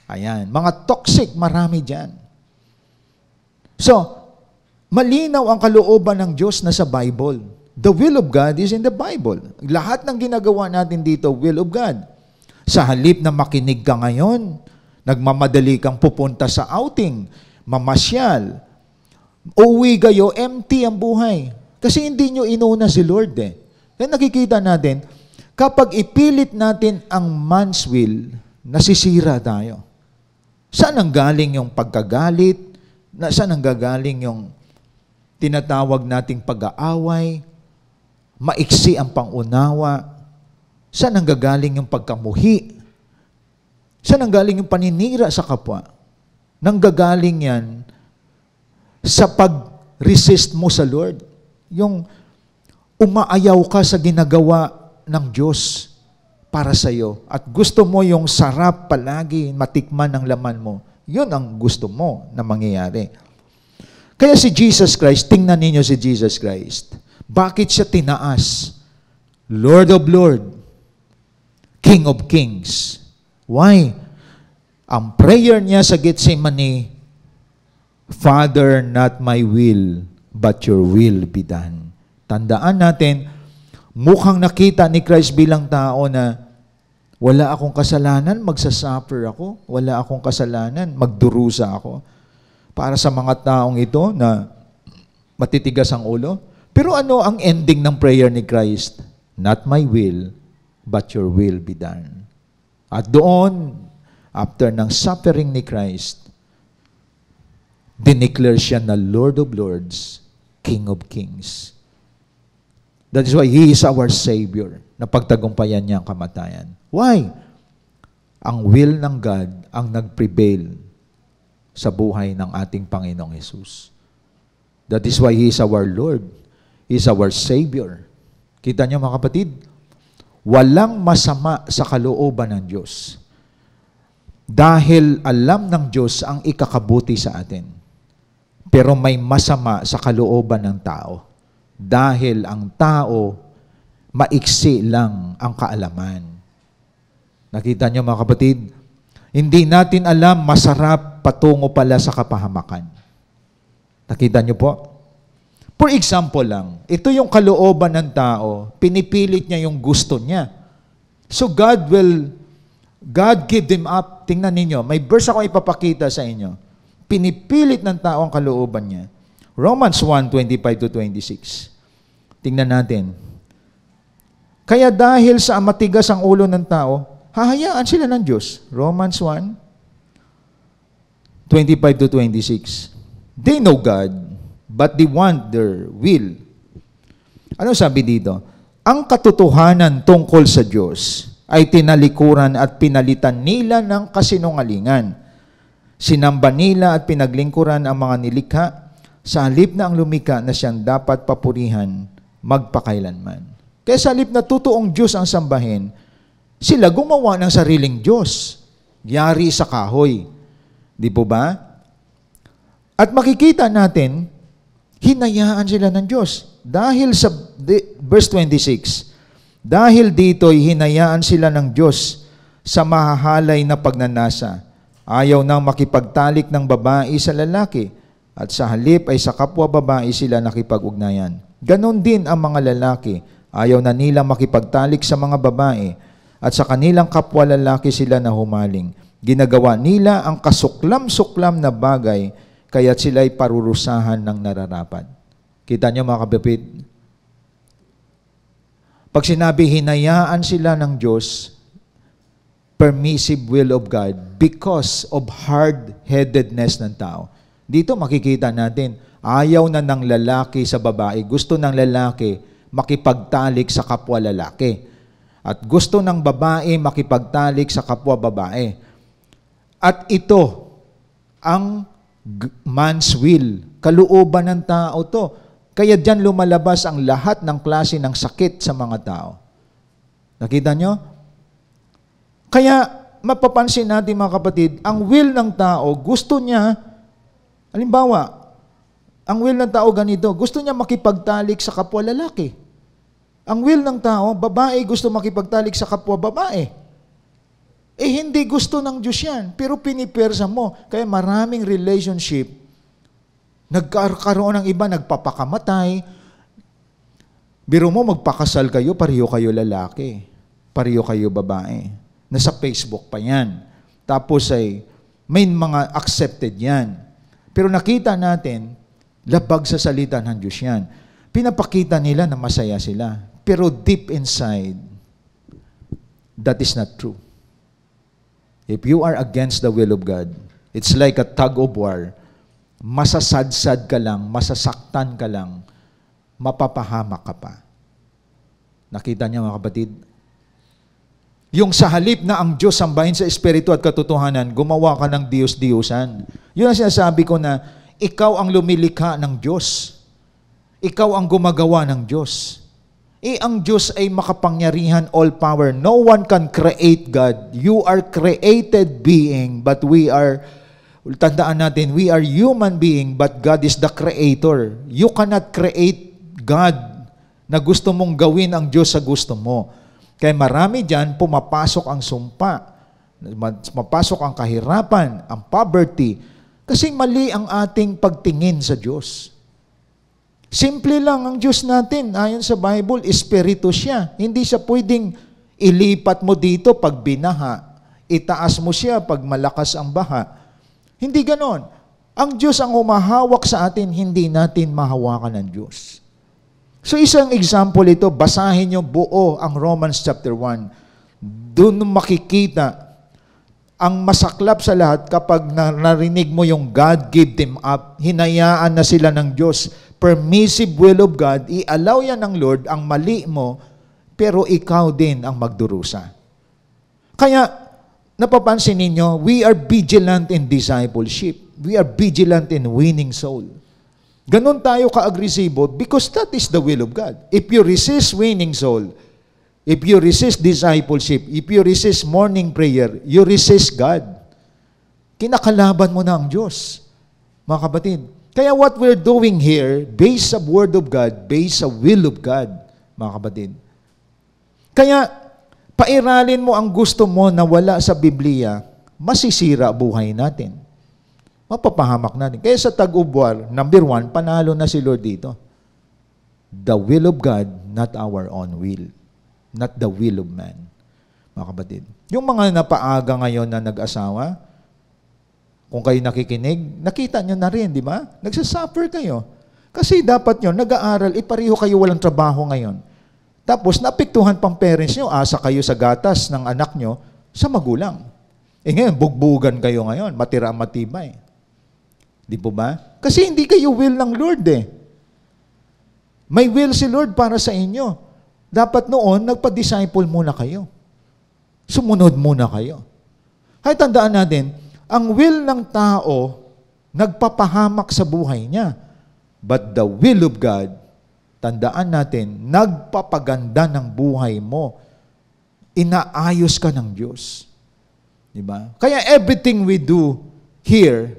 Ayan. Mga toxic, marami dyan. So, malinaw ang kalooban ng Diyos na sa Bible. The will of God is in the Bible. Lahat ng ginagawa natin dito, will of God. Sa halip na makinig ka ngayon, nagmamadali kang pupunta sa outing, mamasyal, uwi kayo, empty ang buhay. Kasi hindi nyo inuna si Lord eh. Kaya nakikita natin, kapag ipilit natin ang man's will, nasisira tayo. Saan ang galing yung pagkagalit? Saan ang gagaling yung tinatawag nating pag-aaway? Maiksi ang pangunawa? Saan ang gagaling yung pagkamuhi? Saan ang galing yung paninira sa kapwa? Nanggagaling yan sa pag-resist mo sa Lord. Yung umaayaw ka sa ginagawa ng Diyos para sa iyo at gusto mo yung sarap palagi matikman ng laman mo. Yun ang gusto mo na mangyayari. Kaya si Jesus Christ, tingnan ninyo si Jesus Christ. Bakit siya tinaas? Lord of Lords, King of Kings. Why? Ang prayer niya sa Gethsemane, Father, not my will, but your will be done. Tandaan natin, mukhang nakita ni Christ bilang tao na wala akong kasalanan, magsasuffer ako. Wala akong kasalanan, magdurusa ako. Para sa mga taong ito na matitigas ang ulo. Pero ano ang ending ng prayer ni Christ? Not my will, but your will be done. At doon, after ng suffering ni Christ, dineclare siya na Lord of Lords, King of Kings. That is why He is our Savior. Napagtagumpayan niya ang kamatayan. Why? Ang will ng God ang nag-prevail sa buhay ng ating Panginoong Jesus. That is why He is our Lord. He is our Savior. Kita niyo mga kapatid, walang masama sa kalooban ng Diyos. Dahil alam ng Diyos ang ikakabuti sa atin. Pero may masama sa kalooban ng tao. Dahil ang tao, maiksi lang ang kaalaman. Nakita niyo mga kapatid, hindi natin alam masarap patungo pala sa kapahamakan. Nakita niyo po? For example lang, ito yung kalooban ng tao, pinipilit niya yung gusto niya. So God give them up. Tingnan ninyo, may verse ako ipapakita sa inyo. Pinipilit ng tao ang kalooban niya. Romans 1:25-26. Tingnan natin. Kaya dahil sa matigas ang ulo ng tao, hahayaan sila ng Diyos. Romans 1:25-26. They know God, but they want their will. Ano sabi dito? Ang katotohanan tungkol sa Diyos ay tinalikuran at pinalitan nila ng kasinungalingan. Sinamba nila at pinaglingkuran ang mga nilikha sa halip na ang lumikha na siyang dapat papurihan magpakailanman. Kaya sa halip na totoong Diyos ang sambahin, sila gumawa ng sariling Diyos. Yari sa kahoy. Di po ba? At makikita natin, hinayaan sila ng Diyos. Dahil sa verse 26, dahil dito'y hinayaan sila ng Diyos sa mahahalay na pagnanasa. Ayaw nang makipagtalik ng babae sa lalaki at sa halip ay sa kapwa babae sila nakipag-ugnayan. Ganon din ang mga lalaki. Ayaw na nila makipagtalik sa mga babae at sa kanilang kapwa lalaki sila na humaling. Ginagawa nila ang kasuklam-suklam na bagay, kaya't sila'y parurusahan ng nararapat. Kita niyo mga kapatid? Pag sinabi, hinayaan sila ng Diyos, permissive will of God, because of hard-headedness ng tao. Dito makikita natin, ayaw na ng lalaki sa babae. Gusto ng lalaki makipagtalik sa kapwa lalaki. At gusto ng babae makipagtalik sa kapwa babae. At ito, ang man's will. Kalooban ng tao to. Kaya diyan lumalabas ang lahat ng klase ng sakit sa mga tao. Nakita nyo? Kaya mapapansin natin mga kapatid, ang will ng tao, gusto niya, halimbawa, ang will ng tao ganito, gusto niya makipagtalik sa kapwa lalaki. Ang will ng tao, babae gusto makipagtalik sa kapwa babae. Hindi gusto ng Diyos yan, pero pinipersa mo. Kaya maraming relationship, nagkaroon ng iba, nagpapakamatay. Biro mo, magpakasal kayo, pareho kayo lalaki. Pareho kayo babae. Nasa Facebook pa yan. Tapos ay, may mga accepted yan. Pero nakita natin, labag sa salita ng Diyos yan. Pinapakita nila na masaya sila. Pero deep inside, that is not true. If you are against the will of God, it's like a tug of war. Masasadsad ka lang, masasaktan ka lang, mapapahamak ka pa. Nakita niya mga kapatid? Yung sa halip na ang Diyos sambahin sa Espiritu at katotohanan, gumawa ka ng Diyos-Diyusan. Yun ang sinasabi ko na, ikaw ang lumilikha ng Diyos. Ikaw ang gumagawa ng Diyos. Ang Diyos ay makapangyarihan, all power. No one can create God. You are created being, but we are, tandaan natin, we are human being, but God is the creator. You cannot create God na gusto mong gawin ang Diyos sa gusto mo. Kaya marami dyan, pumapasok ang sumpa, mapasok ang kahirapan, ang poverty, kasi mali ang ating pagtingin sa Diyos. Simple lang ang Diyos natin. Ayon sa Bible, Espiritu siya. Hindi siya pwedeng ilipat mo dito pag binaha. Itaas mo siya pag malakas ang baha. Hindi ganon. Ang Diyos ang humahawak sa atin, hindi natin mahawakan ng Diyos. So isang example ito, basahin nyo buo ang Romans chapter 1. Doon makikita ang masaklap sa lahat kapag narinig mo yung God give them up, hinayaan na sila ng Diyos. Permissive will of God, i-allow yan ng Lord ang mali mo, pero ikaw din ang magdurusa. Kaya, napapansin ninyo, we are vigilant in discipleship. We are vigilant in winning soul. Ganon tayo ka-agresibo because that is the will of God. If you resist winning soul, if you resist discipleship, if you resist morning prayer, you resist God. Kinakalaban mo na ang Diyos, mga kapatid. Kaya what we're doing here, based sa Word of God, based sa will of God, mga kapatid. Kaya, pairalin mo ang gusto mo na wala sa Biblia, masisira buhay natin. Mapapahamak natin. Kaya sa tag-ubwar, number 1, panalo na si Lord dito. The will of God, not our own will. Not the will of man. Mga kapatid. Yung mga napaaga ngayon na nag-asawa, kung kayo nakikinig, nakita nyo na rin, di ba? Nagsasuffer kayo. Kasi dapat nyo, nag-aaral, pareho kayo walang trabaho ngayon. Tapos, naapektuhan pang parents nyo, asa kayo sa gatas ng anak nyo sa magulang. Ngayon, bugbugan kayo ngayon, matira matibay. Di po ba? Kasi hindi kayo will ng Lord eh. May will si Lord para sa inyo. Dapat noon, nagpa-disciple muna kayo. Sumunod muna kayo. Kaya tandaan natin, ang will ng tao, nagpapahamak sa buhay niya. But the will of God, tandaan natin, nagpapaganda ng buhay mo. Inaayos ka ng Diyos. Diba? Kaya everything we do here,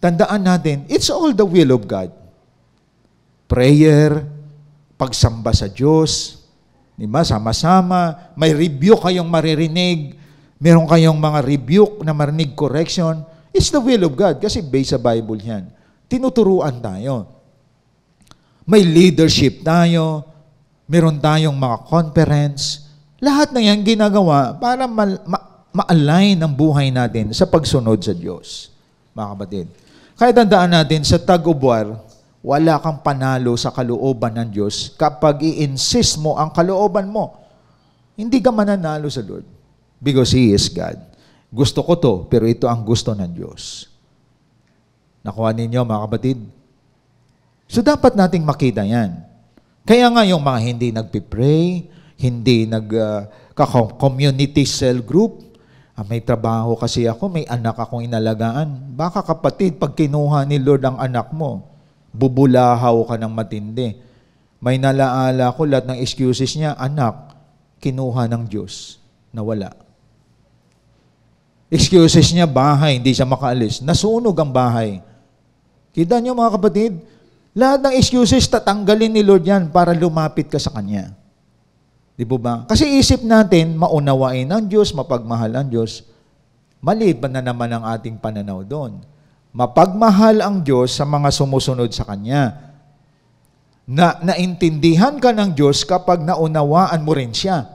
tandaan natin, it's all the will of God. Prayer, pagsamba sa Diyos, diba? Sama-sama, may review kayong maririnig, meron kayong mga rebuke na marinig correction, it's the will of God kasi based sa Bible yan. Tinuturuan tayo. May leadership tayo, meron tayong mga conference, Lahat na yan ginagawa para ma-align ang buhay natin sa pagsunod sa Diyos. Mga kapatid. Kaya tandaan natin, sa tag-ubar, wala kang panalo sa kalooban ng Diyos kapag i-insist mo ang kalooban mo. Hindi ka mananalo sa Lord because He is God. Gusto ko to, pero ito ang gusto ng Diyos. Nakuha ninyo, mga kapatid? So, dapat nating makita yan. Kaya nga yung mga hindi nagpipray, hindi nag-community cell group, may trabaho kasi ako, may anak akong inalagaan. Baka kapatid, pag kinuha ni Lord ang anak mo, bubulahaw ka ng matindi. May nalaala ko, lahat ng excuses niya, anak, kinuha ng Diyos, nawala. Excuses niya, bahay, hindi siya makaalis. Nasunog ang bahay. Kita niyo mga kapatid, lahat ng excuses, tatanggalin ni Lord yan para lumapit ka sa Kanya. Di ba? Kasi isip natin, maunawain ang Diyos, mapagmahal ang Diyos. Mali ba na naman ang ating pananaw doon? Mapagmahal ang Diyos sa mga sumusunod sa Kanya. Naintindihan ka ng Diyos kapag naunawaan mo rin siya.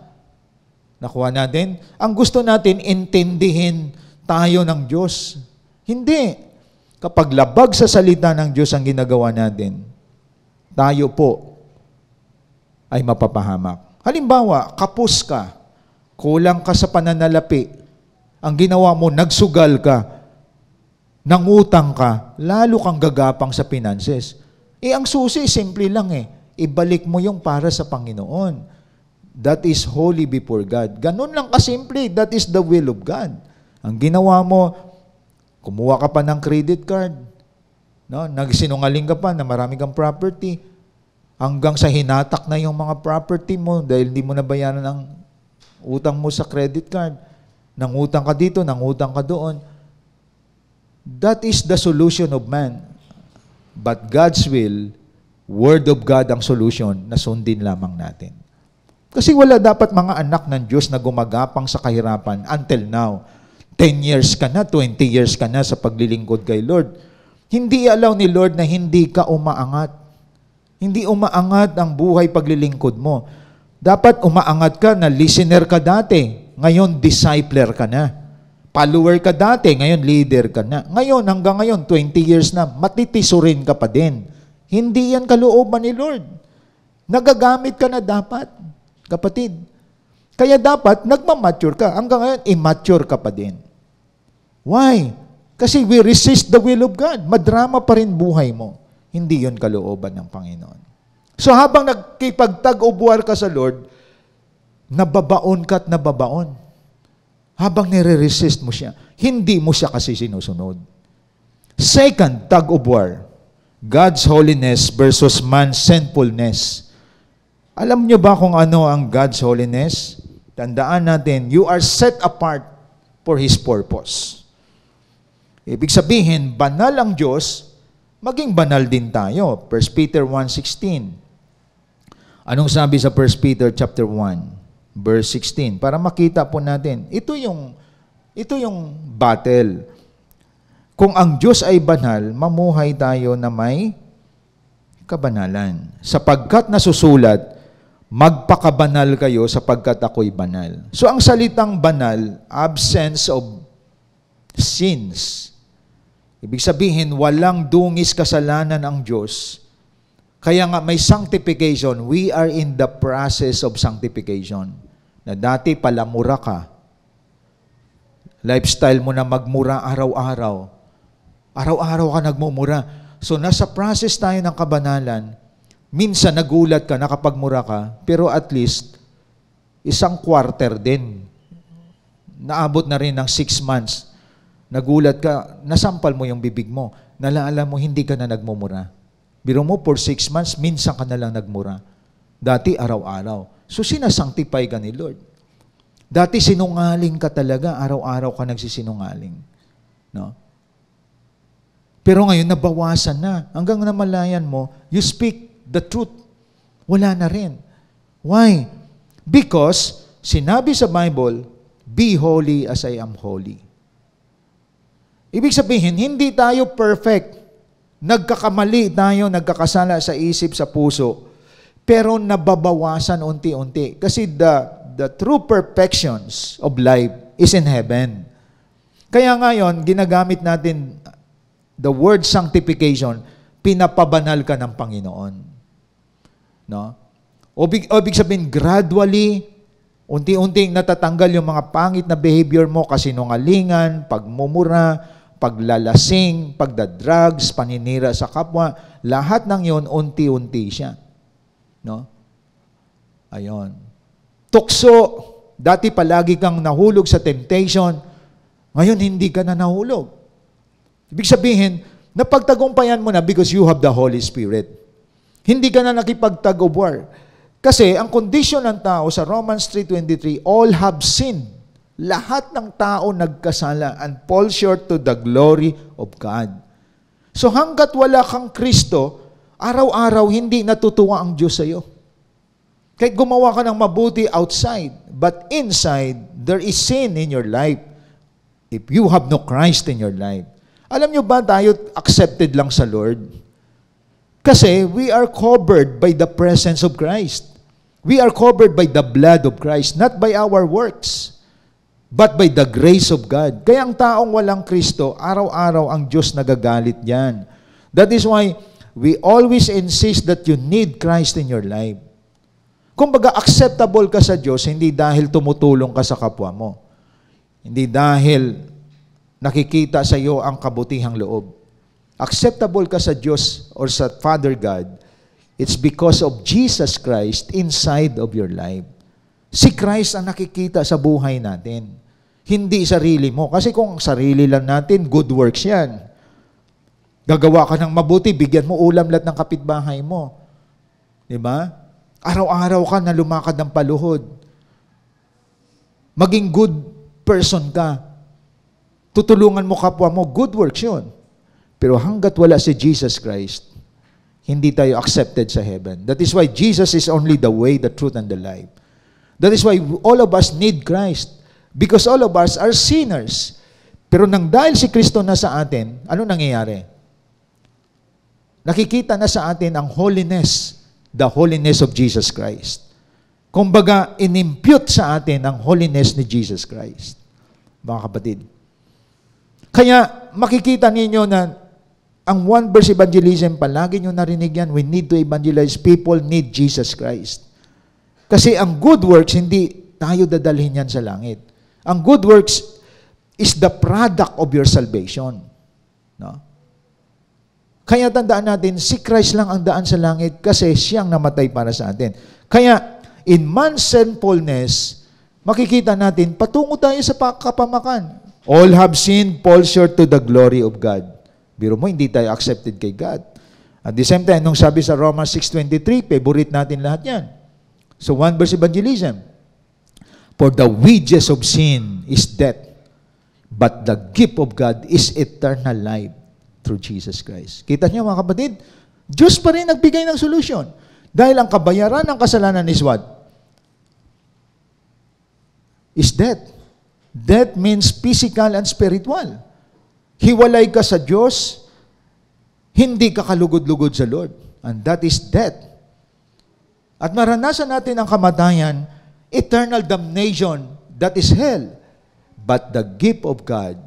Nakuha natin? Ang gusto natin, intindihin tayo ng Diyos. Hindi. Kapag labag sa salita ng Diyos ang ginagawa natin, tayo po ay mapapahamak. Halimbawa, kapos ka, kulang ka sa pananalapi, ang ginawa mo, nagsugal ka, nangutang ka, lalo kang gagapang sa finances. Ang susi, simple lang ibalik mo yung para sa Panginoon. That is holy before God. Ganun lang kasimple, that is the will of God. Ang ginawa mo, kumuha ka pa ng credit card, no? Nagsinungaling ka pa na marami kang property, hanggang sa hinatak na yung mga property mo dahil hindi mo nabayaran ang utang mo sa credit card. Nangutang ka dito, nangutang ka doon. That is the solution of man. But God's will, Word of God ang solution na sundin lamang natin. Kasi wala dapat mga anak ng Diyos na gumagapang sa kahirapan until now. 10 years ka na, 20 years ka na sa paglilingkod kay Lord. Hindi allow ni Lord na hindi ka umaangat. Hindi umaangat ang buhay paglilingkod mo. Dapat umaangat ka na listener ka dati. Ngayon, discipler ka na. Follower ka dati. Ngayon, leader ka na. Ngayon, hanggang ngayon, 20 years na, matitisurin ka pa din. Hindi yan kalooban ni Lord. Nagagamit ka na dapat, kapatid. Kaya dapat, nagmamature ka. Hanggang ngayon, immature ka pa din. Why? Kasi we resist the will of God. Madrama pa rin buhay mo. Hindi yun kalooban ng Panginoon. So habang nagkipagtag-ubuar ka sa Lord, nababaon ka at nababaon. Habang nire-resist mo siya, hindi mo siya kasi sinusunod. Second, tag-ubuar. God's holiness versus man's sinfulness. Alam niyo ba kung ano ang God's holiness? Tandaan natin, you are set apart for His purpose. Ibig sabihin, banal ang Diyos, maging banal din tayo. 1 Peter 1:16. Anong sabi sa 1 Peter chapter 1, verse 16? Para makita po natin, ito yung battle. Kung ang Diyos ay banal, mamuhay tayo na may kabanalan. Sapagkat nasusulat, magpakabanal kayo sapagkat ako'y banal. So ang salitang banal, absence of sins. Ibig sabihin, walang dungis kasalanan ang Diyos. Kaya nga may sanctification. We are in the process of sanctification. Na dati palamura ka. Lifestyle mo na magmura araw-araw. Araw-araw ka nagmumura. So nasa process tayo ng kabanalan. Minsan nagulat ka, nakapagmura ka, pero at least isang quarter din. Naabot na rin ng 6 months. Nagulat ka, nasampal mo yung bibig mo. Nalaala mo, hindi ka na nagmumura. Biro mo, for 6 months, minsan ka na lang nagmura. Dati, araw-araw. So, sinasanctify ka ni Lord. Dati, sinungaling ka talaga. Araw-araw ka nagsisinungaling. No? Pero ngayon, nabawasan na. Hanggang namalayan mo, you speak the truth. Wala na rin. Why? Because, sinabi sa Bible, be holy as I am holy. Ibig sabihin, hindi tayo perfect. Nagkakamali tayo, nagkakasala sa isip, sa puso. Pero nababawasan unti-unti. Kasi the true perfections of life is in heaven. Kaya ngayon, ginagamit natin the word sanctification, pinapabanal ka ng Panginoon. No? Ibig sabihin, gradually, unti-unting natatanggal yung mga pangit na behavior mo, kasinungalingan, pagmumura, paglalasing, pagdadrugs, paninira sa kapwa, lahat ng yon unti-unti siya. No? Ayon. Tukso, dati palagi kang nahulog sa temptation, ngayon hindi ka na nahulog. Ibig sabihin, napagtagumpayan mo na because you have the Holy Spirit. Hindi ka na nakipagtag of war. Kasi ang kondisyon ng tao sa Romans 3:23, all have sinned. Lahat ng tao nagkasala and fall short to the glory of God. So hanggat wala kang Kristo, araw-araw hindi natutuwa ang Diyos sa iyo. Kahit gumawa ka ng mabuti outside, but inside, there is sin in your life. If you have no Christ in your life. Alam nyo ba tayo accepted lang sa Lord? Kasi we are covered by the presence of Christ. We are covered by the blood of Christ, not by our works, but by the grace of God. Kaya ang taong walang Kristo, araw-araw ang Diyos nagagalit yan. That is why we always insist that you need Christ in your life. Kumbaga, acceptable ka sa Diyos, hindi dahil tumutulong ka sa kapwa mo. Hindi dahil nakikita sa iyo ang kabutihang loob. Acceptable ka sa Diyos or sa Father God, it's because of Jesus Christ inside of your life. Si Christ ang nakikita sa buhay natin. Hindi sarili mo. Kasi kung sarili lang natin, good works yan. Gagawa ka ng mabuti, bigyan mo ulam lahat ng kapitbahay mo. Diba? Araw-araw ka na lumakad ng paluhod. Maging good person ka. Tutulungan mo kapwa mo, good works yun. Pero hanggat wala si Jesus Christ, hindi tayo accepted sa heaven. That is why Jesus is only the way, the truth, and the life. That is why all of us need Christ. Because all of us are sinners. Pero nang dahil si Kristo na sa atin, ano nangyayari? Nakikita na sa atin ang holiness, the holiness of Jesus Christ. Kumbaga, inimpute sa atin ang holiness ni Jesus Christ. Mga kapatid. Kaya makikita ninyo na ang one verse evangelism, palagi nyo narinig yan, we need to evangelize. People need Jesus Christ. Kasi ang good works, hindi tayo dadalhin yan sa langit. Ang good works is the product of your salvation. No? Kaya tandaan natin, si Christ lang ang daan sa langit kasi siyang namatay para sa atin. Kaya, in man's sinfulness, makikita natin, patungo tayo sa kapamakan. All have sinned, fall short to the glory of God. Biro mo, hindi tayo accepted kay God. At the same time, nung sabi sa Romans 6:23, favorite natin lahat yan. So, one verse evangelism. For the wages of sin is death, but the gift of God is eternal life through Jesus Christ. Kita niyo mga kapatid? Diyos pa rin nagbigay ng solusyon. Dahil ang kabayaran ng kasalanan is what? Is death. Death means physical and spiritual. Hiwalay ka sa Diyos, hindi ka kalugod-lugod sa Lord. And that is death. At maranasan natin ang kamatayan, eternal damnation, that is hell. But the gift of God,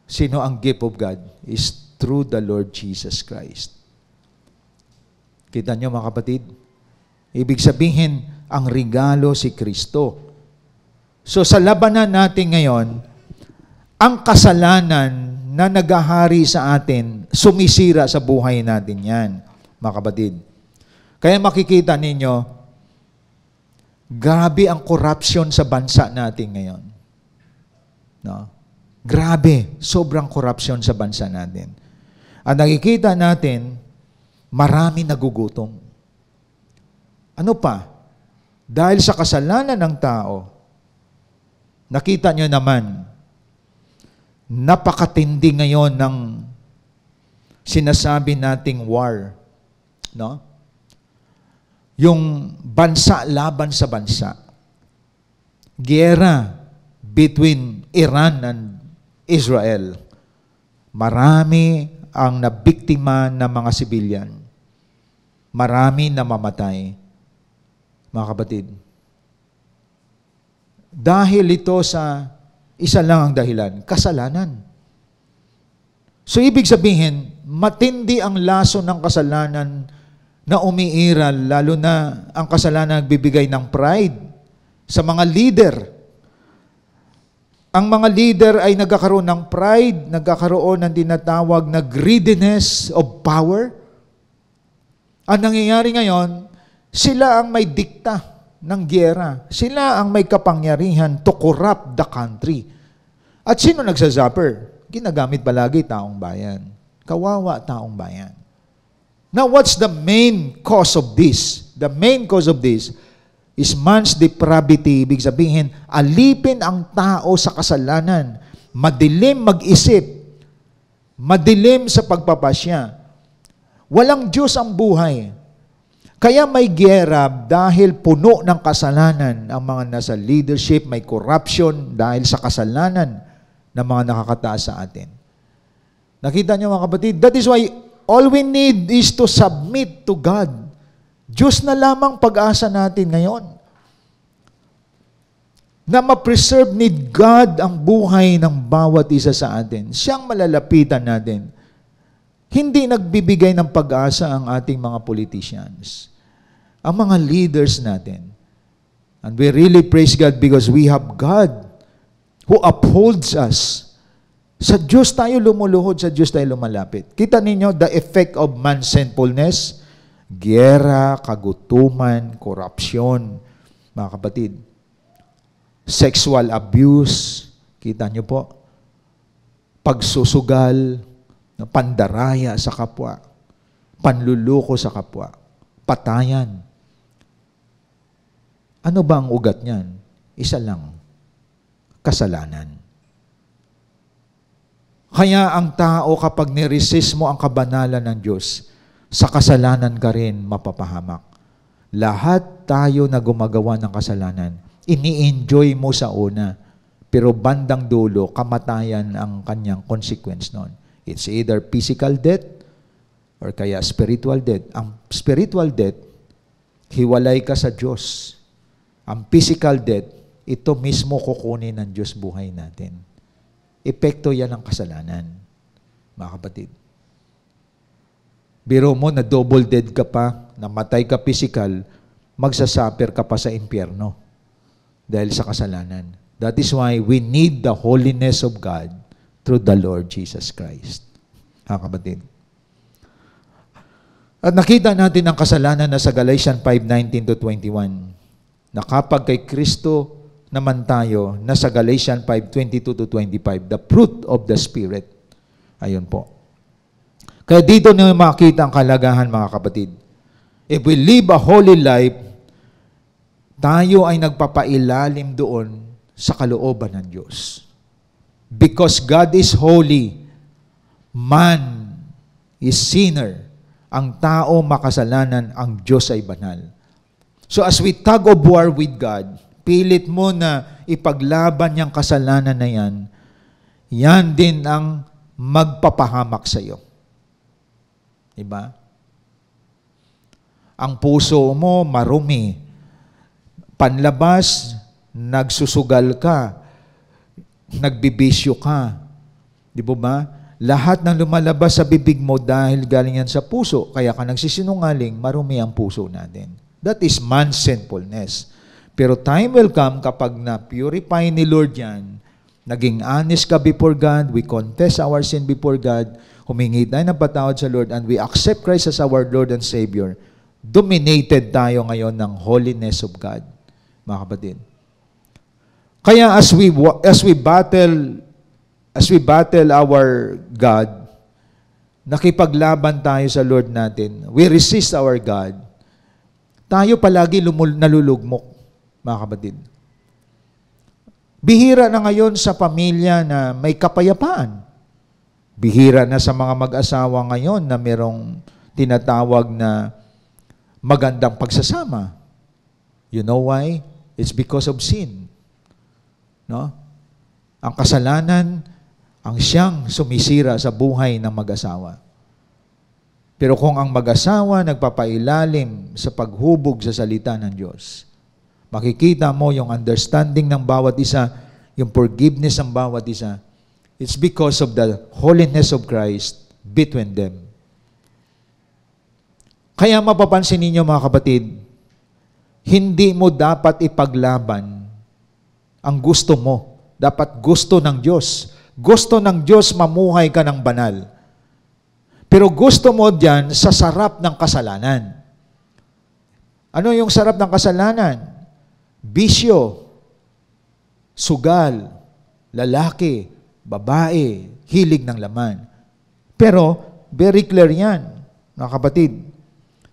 sino ang gift of God? Is through the Lord Jesus Christ. Kita niyo mga kapatid? Ibig sabihin, ang regalo si Kristo. So sa labanan natin ngayon, ang kasalanan na naghahari sa atin, sumisira sa buhay natin yan, mga kapatid. Kaya makikita ninyo, grabe ang corruption sa bansa natin ngayon. No? Grabe, sobrang corruption sa bansa natin. At nakikita natin, marami nagugutom. Ano pa? Dahil sa kasalanan ng tao, nakita nyo naman, napakatindi ngayon ng sinasabi nating war. No? Yung bansa laban sa bansa. Giyera between Iran and Israel. Marami ang nabiktima ng mga sibilyan. Marami na mamatay. Mga kapatid, Dahil ito sa isa lang ang dahilan, kasalanan. So, ibig sabihin, matindi ang laso ng kasalanan na umiiral, lalo na ang kasalanan nagbibigay ng pride sa mga leader. Ang mga leader ay nagkakaroon ng pride, nagkakaroon ng tinatawag na greediness of power. Ang nangyayari ngayon, sila ang may dikta ng giyera. Sila ang may kapangyarihan to corrupt the country. At sino nagsazapper? Ginagamit palagi taong bayan. Kawawa taong bayan. Now, what's the main cause of this? The main cause of this is man's depravity. Ibig sabihin, alipin ang tao sa kasalanan. Madilim mag-isip. Madilim sa pagpapasya. Walang Diyos ang buhay. Kaya may giyera dahil puno ng kasalanan ang mga nasa leadership, may corruption dahil sa kasalanan ng mga nakakataas sa atin. Nakita niyo mga kapatid? That is why all we need is to submit to God. Diyos na lamang pag-asa natin ngayon. Na ma-preserve ni God ang buhay ng bawat isa sa atin. Siyang malalapitan natin. Hindi nagbibigay ng pag-asa ang ating mga politicians. Ang mga leaders natin. And we really praise God because we have God who upholds us. Sa Diyos tayo lumuluhod, sa Diyos tayo lumalapit. Kita ninyo the effect of man's sinfulness, giyera, kagutuman, korupsyon, mga kapatid. Sexual abuse, kita nyo po, pagsusugal, pandaraya sa kapwa, panluluko sa kapwa, patayan. Ano ba ang ugat niyan? Isa lang, kasalanan. Kaya ang tao kapag niresist mo ang kabanalan ng Diyos, sa kasalanan ka rin mapapahamak. Lahat tayo na gumagawa ng kasalanan, ini-enjoy mo sa una, pero bandang dulo, kamatayan ang kanyang consequence noon. It's either physical death or kaya spiritual death. Ang spiritual death, hiwalay ka sa Diyos. Ang physical death, ito mismo kukunin ng Diyos buhay natin. Epekto yan ng kasalanan, mga kapatid. Biro mo na double dead ka pa, namatay ka physical, magsasuffer ka pa sa impyerno dahil sa kasalanan. That is why we need the holiness of God through the Lord Jesus Christ. Mga kapatid. At nakita natin ang kasalanan na sa Galatians 5:19-21. Na kapag kay Kristo naman tayo, na sa Galatians 5:22-25, the fruit of the Spirit. Ayun po. Kaya dito na makita ang kalagahan, mga kapatid. If we live a holy life, tayo ay nagpapailalim doon sa kalooban ng Diyos. Because God is holy, man is sinner. Ang tao makasalanan, ang Diyos ay banal. So as we tug of war with God, pilit mo na ipaglaban niyang kasalanan na yan, yan din ang magpapahamak sa iyo. Diba? Ang puso mo marumi. Panlabas, nagsusugal ka, nagbibisyo ka. Di ba? Lahat ng lumalabas sa bibig mo dahil galing yan sa puso, kaya ka nagsisinungaling, marumi ang puso natin. That is man's sinfulness. Pero time will come kapag na-purify ni Lord yan, naging honest ka before God, we confess our sin before God, humingi tayo ng patawad sa Lord, and we accept Christ as our Lord and Savior, dominated tayo ngayon ng holiness of God, mga kapatid. Kaya as we battle our God, nakipaglaban tayo sa Lord natin, we resist our God, tayo palagi nalulugmok, mga kapatid. Bihira na ngayon sa pamilya na may kapayapaan. Bihira na sa mga mag-asawa ngayon na merong tinatawag na magandang pagsasama. You know why? It's because of sin. No? Ang kasalanan, ang siyang sumisira sa buhay ng mag-asawa. Pero kung ang mag-asawa nagpapailalim sa paghubog sa salita ng Diyos, makikita mo yung understanding ng bawat isa, yung forgiveness ng bawat isa. It's because of the holiness of Christ between them. Kaya mapapansin ninyo mga kapatid, hindi mo dapat ipaglaban ang gusto mo. Dapat gusto ng Diyos. Gusto ng Diyos mamuhay ka ng banal. Pero gusto mo diyan sa sarap ng kasalanan. Ano yung sarap ng kasalanan? Bisyo, sugal, lalaki, babae, hilig ng laman. Pero, very clear yan, mga kapatid.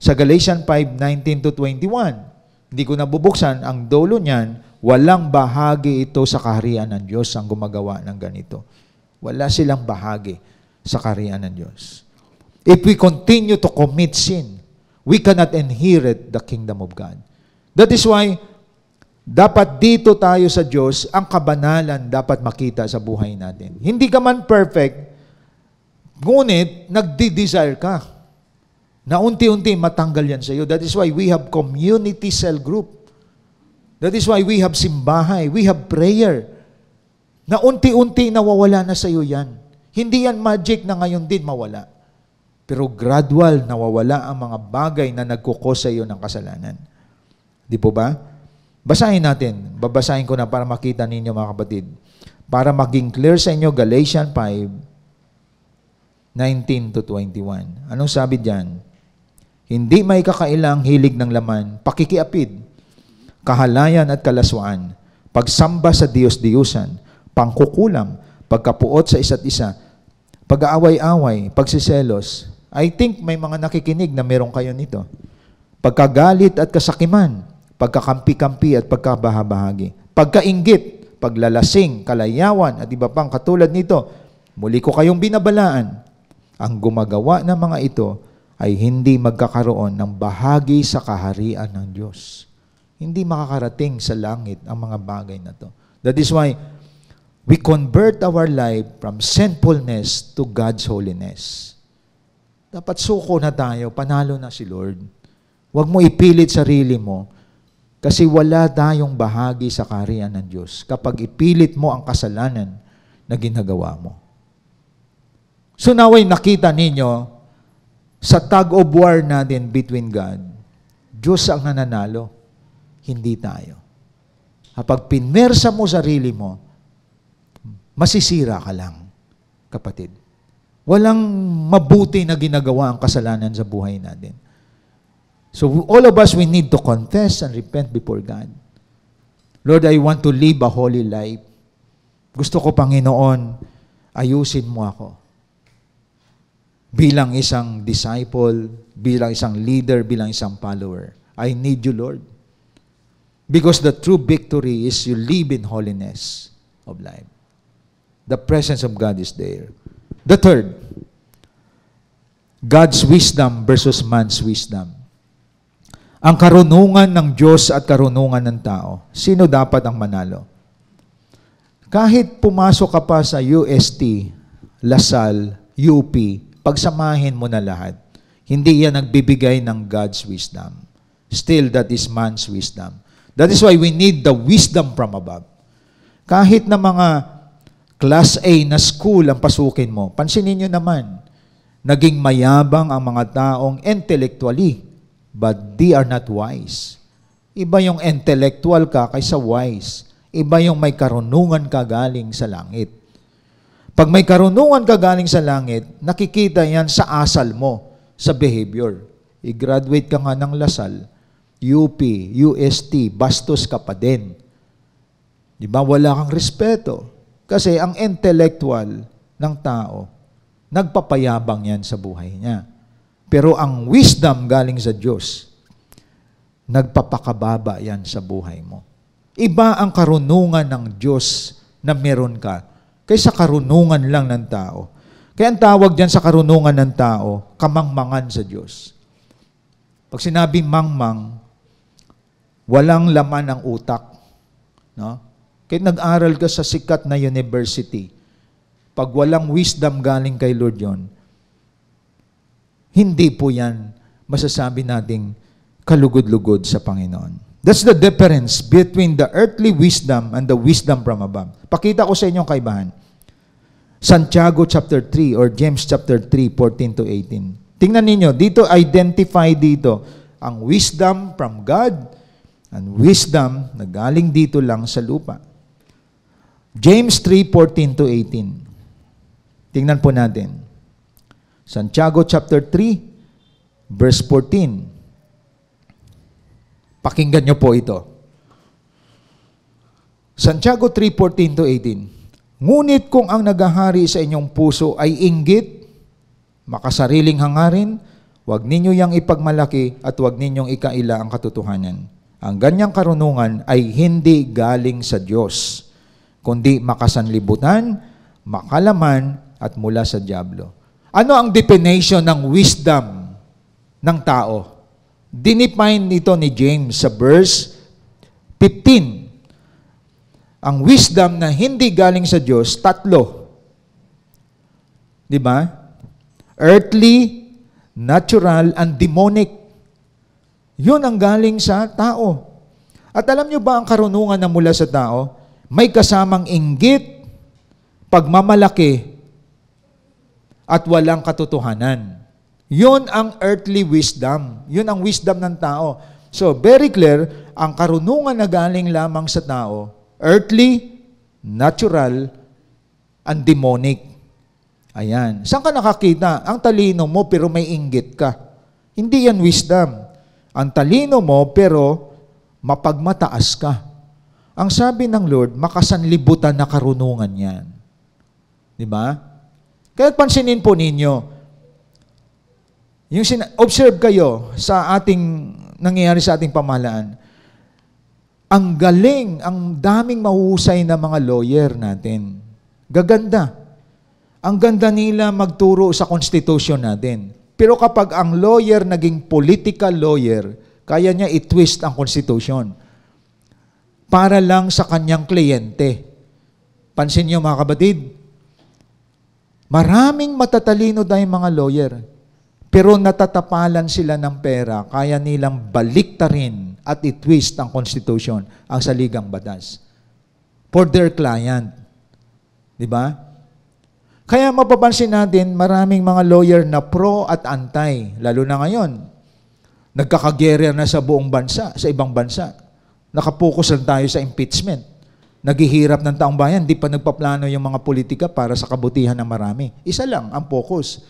Sa Galatians 5:19-21, hindi ko nabubuksan, ang dulo niyan, walang bahagi ito sa kaharian ng Diyos ang gumagawa ng ganito. Wala silang bahagi sa kaharian ng Diyos. If we continue to commit sin, we cannot inherit the kingdom of God. That is why, dapat dito tayo sa Diyos, ang kabanalan dapat makita sa buhay natin. Hindi ka man perfect, ngunit nagdi-desire ka na unti-unti matanggal yan sa iyo. That is why we have community cell group. That is why we have simbahay, we have prayer. Na unti-unti nawawala na sa iyo yan. Hindi yan magic na ngayon din mawala. Pero gradual nawawala ang mga bagay na nagkukos sa iyo ng kasalanan. Di po ba? Basahin natin. Babasahin ko na para makita ninyo mga kapatid. Para maging clear sa inyo, Galatians 5:19-21. Anong sabi diyan? Hindi may kakailang hilig ng laman, pakikiapid, kahalayan at kalaswaan, pagsamba sa Diyos-Diyusan, pangkukulam, pagkapuot sa isa't isa, pag-aaway-away, pagsiselos. I think may mga nakikinig na meron kayo nito. Pagkagalit at kasakiman, pagkakampi-kampi at pagkabahabahagi, pagkainggit, paglalasing, kalayawan at iba pang katulad nito. Muli ko kayong binabalaan. Ang gumagawa ng mga ito ay hindi magkakaroon ng bahagi sa kaharian ng Diyos. Hindi makakarating sa langit ang mga bagay na to. That is why we convert our life from sinfulness to God's holiness. Dapat suko na tayo, panalo na si Lord. Huwag mo ipilit sarili mo kasi wala tayong bahagi sa kaharian ng Diyos kapag ipilit mo ang kasalanan na ginagawa mo. So naway nakita ninyo, sa tug-of-war natin between God, Diyos ang nananalo, hindi tayo. Kapag pinmersa mo sarili mo, masisira ka lang, kapatid. Walang mabuti na ginagawa ang kasalanan sa buhay natin. So all of us, we need to confess and repent before God. Lord, I want to live a holy life. Gusto ko, Panginoon, ayusin mo ako. Bilang isang disciple, bilang isang leader, bilang isang follower. I need you, Lord. Because the true victory is you live in holiness of life. The presence of God is there. The third, God's wisdom versus man's wisdom. Ang karunungan ng Diyos at karunungan ng tao. Sino dapat ang manalo? Kahit pumasok ka pa sa UST, Lasal, UP, pagsamahin mo na lahat. Hindi yan nagbibigay ng God's wisdom. Still, that is man's wisdom. That is why we need the wisdom from above. Kahit na mga Class A na school ang pasukin mo, pansinin nyo naman, naging mayabang ang mga taong intellectually, but they are not wise. Iba yung intellectual ka kaysa wise. Iba yung may karunungan ka galing sa langit. Pag may karunungan ka galing sa langit, nakikita yan sa asal mo, sa behavior. I-graduate ka nga ng Lasal, UP, UST, bastos ka pa din. Di ba? Wala kang respeto. Kasi ang intellectual ng tao, nagpapayabang yan sa buhay niya. Pero ang wisdom galing sa Diyos, nagpapakababa yan sa buhay mo. Iba ang karunungan ng Diyos na meron ka kaysa karunungan lang ng tao. Kaya ang tawag dyan sa karunungan ng tao, kamangmangan sa Diyos. Pag sinabing mangmang, walang laman ang utak. No? Kaya nag-aral ka sa sikat na university, pag walang wisdom galing kay Lord yon, hindi po yan masasabi nating kalugod-lugod sa Panginoon. That's the difference between the earthly wisdom and the wisdom from above. Pakita ko sa inyo ang kaibahan. Santiago chapter 3 or James chapter 3, 14 to 18. Tingnan ninyo, dito identify dito ang wisdom from God and wisdom na galing dito lang sa lupa. James 3, 14 to 18. Tingnan po natin. Santiago chapter 3, verse 14. Pakinggan nyo po ito. Santiago 3:14 to 18. Ngunit kung ang naghahari sa inyong puso ay inggit, makasariling hangarin, huwag ninyo yang ipagmalaki at huwag ninyong ikaila ang katotohanan. Ang ganyang karunungan ay hindi galing sa Diyos, kundi makasanlibutan, makalaman, at mula sa diablo. Ano ang definition ng wisdom ng tao? Dinefine nito ni James sa verse 15. Ang wisdom na hindi galing sa Diyos, tatlo. Di ba? Earthly, natural, and demonic. Yun ang galing sa tao. At alam nyo ba ang karunungan na mula sa tao? May kasamang inggit, pagmamalaki, at walang katotohanan. Yun ang earthly wisdom. Yun ang wisdom ng tao. So, very clear, ang karunungan na galing lamang sa tao, earthly, natural, and demonic. Ayan. Saan ka nakakita? Ang talino mo pero may inggit ka. Hindi yan wisdom. Ang talino mo pero mapagmataas ka. Ang sabi ng Lord, makasanlibutan na karunungan yan. Di ba? Kaya pansinin po ninyo, yung observe kayo sa ating nangyayari sa ating pamahalaan. Ang galing, ang daming mahuhusay na mga lawyer natin. Gaganda. Ang ganda nila magturo sa constitution natin. Pero kapag ang lawyer naging political lawyer, kaya niya i-twist ang constitution para lang sa kanyang kliyente. Pansin niyo mga kabatid, maraming matatalino tayong mga lawyer. Pero natatapalan sila ng pera, kaya nilang baliktarin at i-twist ang constitution, ang saligang batas. For their client. Di ba? Kaya mapapansin natin, maraming mga lawyer na pro at anti, lalo na ngayon. Nagkakagerer na sa buong bansa, sa ibang bansa. Nakapokus lang tayo sa impeachment. Naghihirap ng taong bayan, di pa nagpaplano yung mga politika para sa kabutihan ng marami. Isa lang ang focus.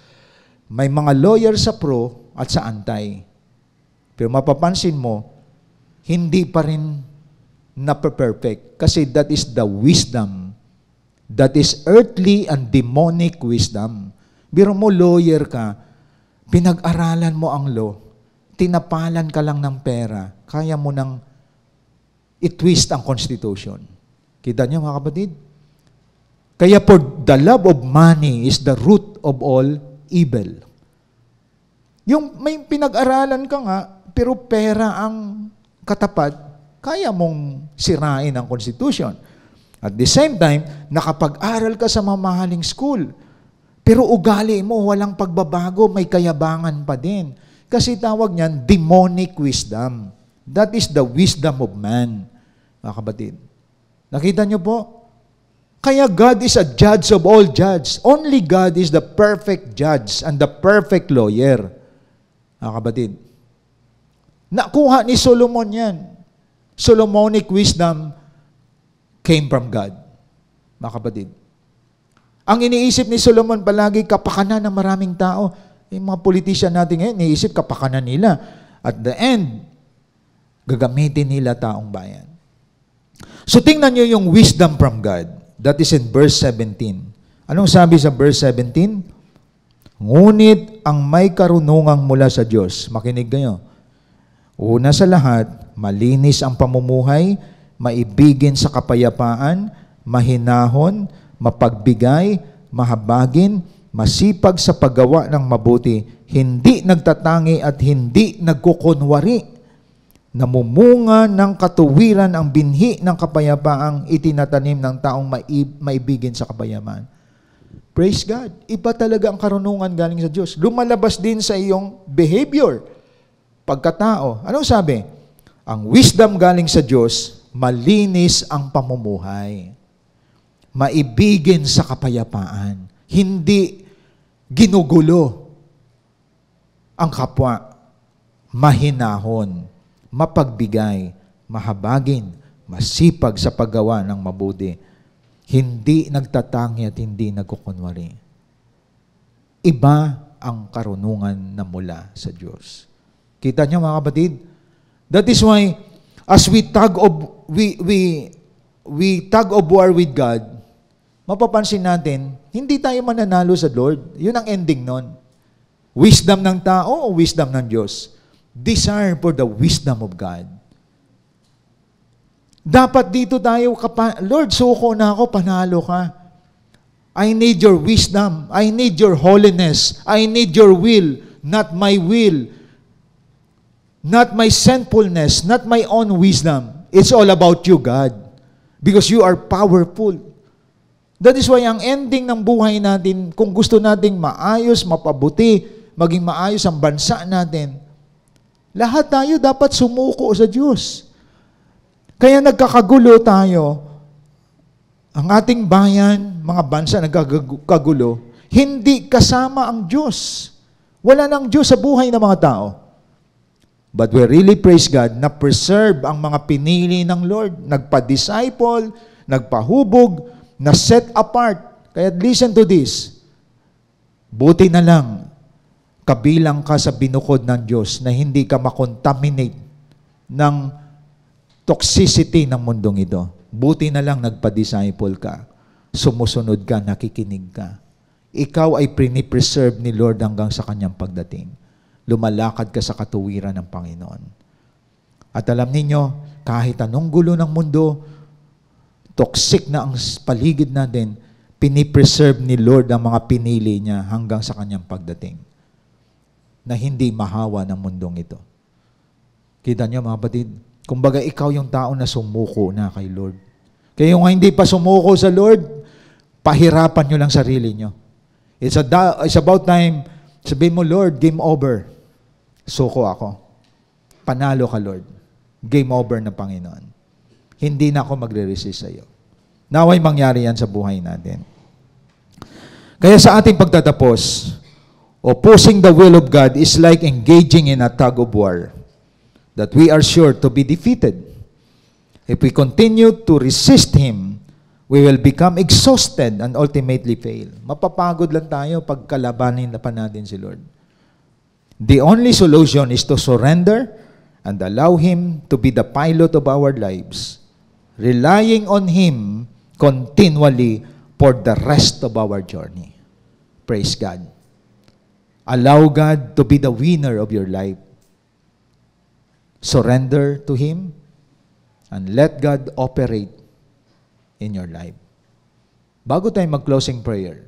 May mga lawyer sa pro at sa anti. Pero mapapansin mo, hindi pa rin na-perfect. Kasi that is the wisdom. That is earthly and demonic wisdom. Biro mo, lawyer ka, pinag-aralan mo ang law, tinapalan ka lang ng pera, kaya mo nang i-twist ang constitution. Kita niyo mga kapatid? Kaya for the love of money is the root of all evil. Yung may pinag-aralan ka nga, pero pera ang katapat, kaya mong sirain ang constitution. At the same time, nakapag-aral ka sa mamahaling school, pero ugali mo, walang pagbabago, may kayabangan pa din. Kasi tawag niyan, demonic wisdom. That is the wisdom of man, mga kapatid. Nakita niyo po? Kaya God is a judge of all judges. Only God is the perfect judge and the perfect lawyer. Mga kapatid. Nakuha ni Solomon yan. Solomonic wisdom came from God. Mga kapatid. Ang iniisip ni Solomon palagi, kapakanan ng maraming tao. Yung mga politician natin ngayon, iniisip kapakanan nila. At the end, gagamitin nila taong bayan. So tingnan nyo yung wisdom from God. That is in verse 17. Anong sabi sa verse 17? Ngunit ang may karunungang mula sa Diyos, makinig kayo, una sa lahat, malinis ang pamumuhay, maibigin sa kapayapaan, mahinahon, mapagbigay, mahabagin, masipag sa paggawa ng mabuti, hindi nagtatangi at hindi nagkukunwari, namumunga ng katuwiran ang binhi ng kapayapaang itinatanim ng taong maibigin sa kapayapaan. Praise God. Iba talaga ang karunungan galing sa Diyos. Lumalabas din sa iyong behavior, pagkatao. Anong sabi? Ang wisdom galing sa Diyos, malinis ang pamumuhay. Maibigin sa kapayapaan. Hindi ginugulo ang kapwa. Mahinahon, mapagbigay, mahabagin, masipag sa paggawa ng mabuti. Hindi nagtatangi at hindi nagkukunwari. Iba ang karunungan na mula sa Diyos. Kita niyo mga kapatid? That is why as we tug of war with God, mapapansin natin, hindi tayo mananalo sa Lord. Yun ang ending nun. Wisdom ng tao o wisdom ng Diyos? Desire for the wisdom of God. Dapat dito tayo, Lord, suko na ako, panalo ka. I need your wisdom. I need your holiness. I need your will, not my will. Not my sinfulness, not my own wisdom. It's all about you, God. Because you are powerful. That is why ang ending ng buhay natin, kung gusto nating maayos, mapabuti, maging maayos ang bansa natin, lahat tayo dapat sumuko sa Diyos. Kaya nagkakagulo tayo. Ang ating bayan, mga bansa nagkakagulo, hindi kasama ang Diyos. Wala nang Diyos sa buhay ng mga tao. But we really praise God na preserve ang mga pinili ng Lord. Nagpa-disciple, nagpahubog, na set apart. Kaya listen to this. Buti na lang, kabilang ka sa binukod ng Diyos na hindi ka makontaminate ng toxicity ng mundong ito. Buti na lang nagpa-disciple ka. Sumusunod ka, nakikinig ka. Ikaw ay pinipreserve ni Lord hanggang sa kanyang pagdating. Lumalakad ka sa katuwiran ng Panginoon. At alam ninyo, kahit anong gulo ng mundo, toxic na ang paligid natin, pinipreserve ni Lord ang mga pinili niya hanggang sa kanyang pagdating. Na hindi mahawa ng mundong ito. Kita niyo mga kapatid, kumbaga ikaw yung tao na sumuko na kay Lord. Kaya yung hindi pa sumuko sa Lord, pahirapan nyo lang sarili nyo. It's about time, sabihin mo, Lord, game over. Suko ako. Panalo ka, Lord. Game over na Panginoon. Hindi na ako magre-resist sa iyo. Naway mangyari yan sa buhay natin. Kaya sa ating pagtatapos, opposing the will of God is like engaging in a tug of war that we are sure to be defeated. If we continue to resist Him, we will become exhausted and ultimately fail. Mapapagod lang tayo pag kalabanin na pa natin si Lord. The only solution is to surrender and allow Him to be the pilot of our lives, relying on Him continually for the rest of our journey. Praise God. Allow God to be the winner of your life. Surrender to Him and let God operate in your life. Bago tayo mag-closing prayer,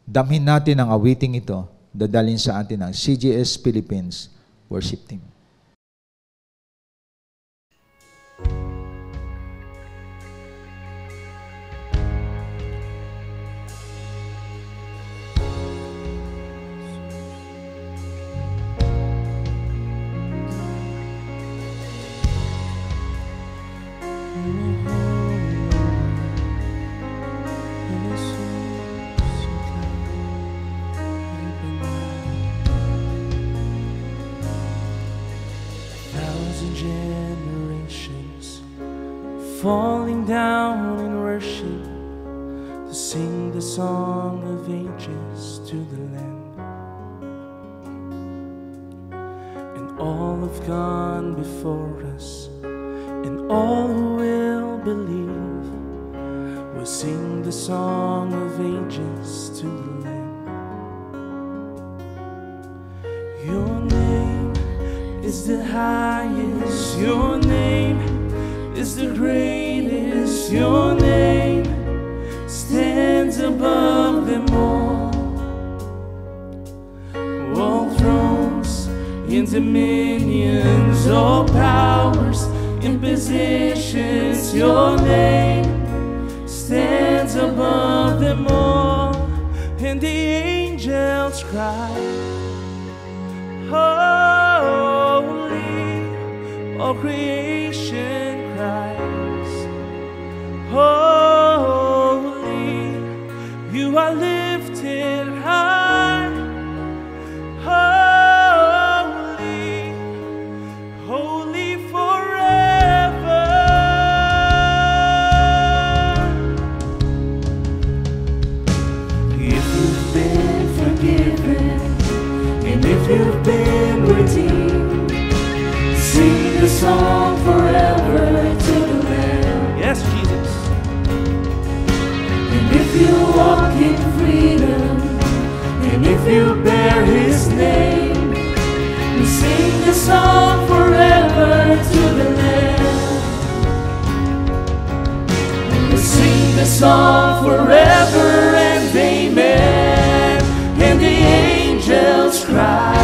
damhin natin ang awiting ito, dadalhin sa atin ang CGS Philippines worship team. Generations falling down in worship to sing the song of ages to the Lamb, and all have gone before us, and all who will believe will sing the song of ages to the Lamb. Your name is the highest, your name is the greatest, your name stands above them all. All thrones and dominions, all powers and positions, your name stands above them all. And the angels cry, holy, all creation cries, holy, you are lifted high, holy, holy forever. If you've been forgiven, and if you've been redeemed, sing the song forever to the Lamb. Yes, Jesus. And if you walk in freedom, and if you bear His name, we sing the song forever to the Lamb. We sing the song forever and amen. And the angels cry,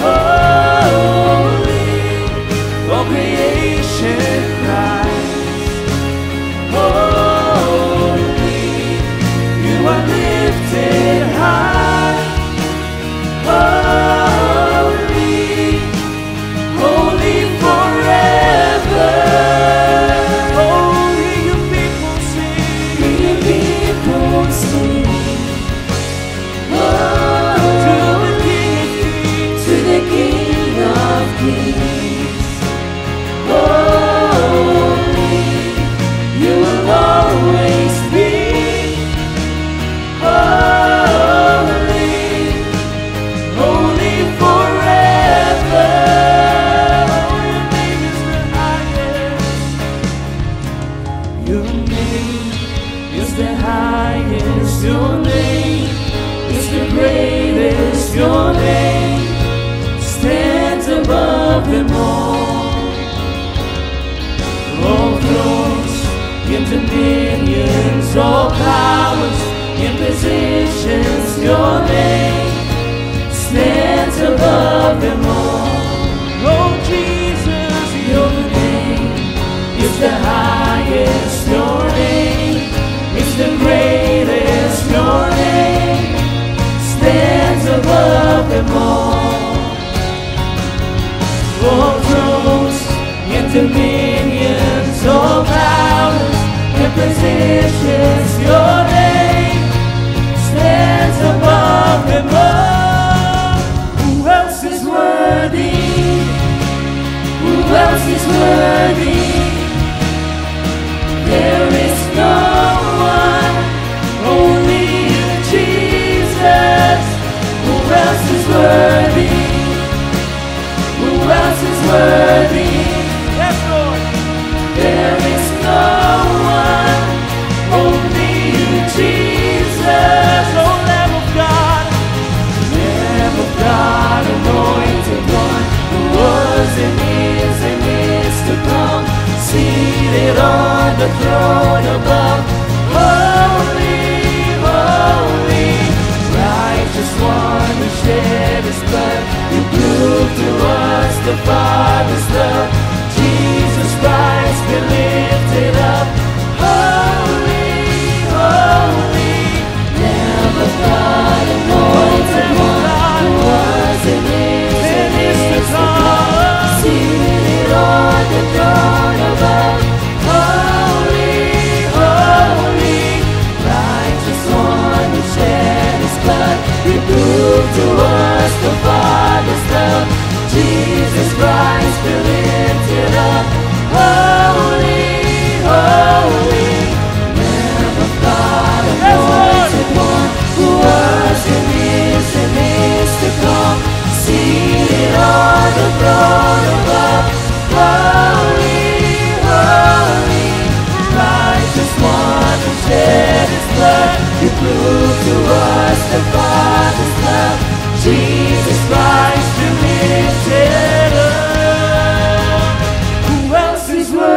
holy, all creation cries, holy, you are lifted high, holy, holy forever. Holy, you people sing, you people sing. To the King of Kings, holy, you will always be, holy, holy forever. Your name is the highest. Your name is the highest. Your name is the greatest. Your name stands above them all. All thrones and dominions, all powers and positions, your name stands above them all. Oh Jesus, your name is the highest. Your name is the greatest. Your name stands above them all. All thrones and dominions, all powers and positions, your name stands above them all. Who else is worthy? Who else is worthy? There is no one, only you, Jesus. Who else is worthy? Who else is worthy? Yes, Lord. There is no one, only you, Jesus. Oh, Lamb of God, anointed one, who was and is to come, seated on the throne above. Holy, holy, righteous one who shed His blood. You prove to us the Father's love. Jesus Christ, be lifted up. Holy, holy, Lamb of God, anointed one, who was and is to come, seated on the throne above. Holy, holy, righteous one who shed His blood. He proved to us the Father's love. Jesus Christ, be lifted up. Holy, holy, Lamb of God, anointed one, who was and is to come, seated on the throne above. Holy, holy, righteous one who shed His blood. He proved to us the Father's love. Jesus Christ, be lifted up. Who else is worthy?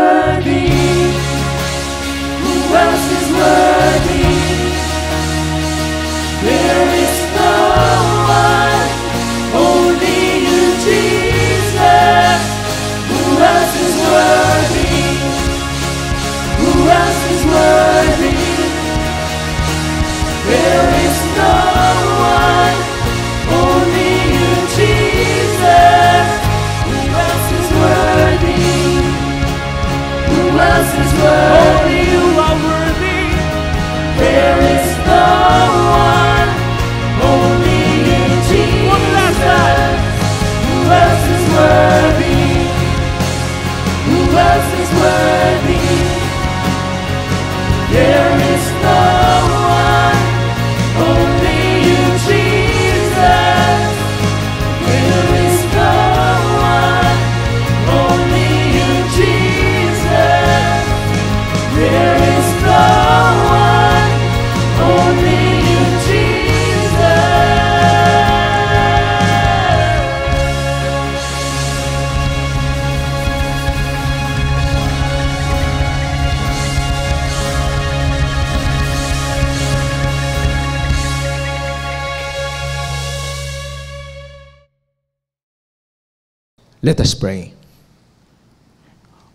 Let us pray.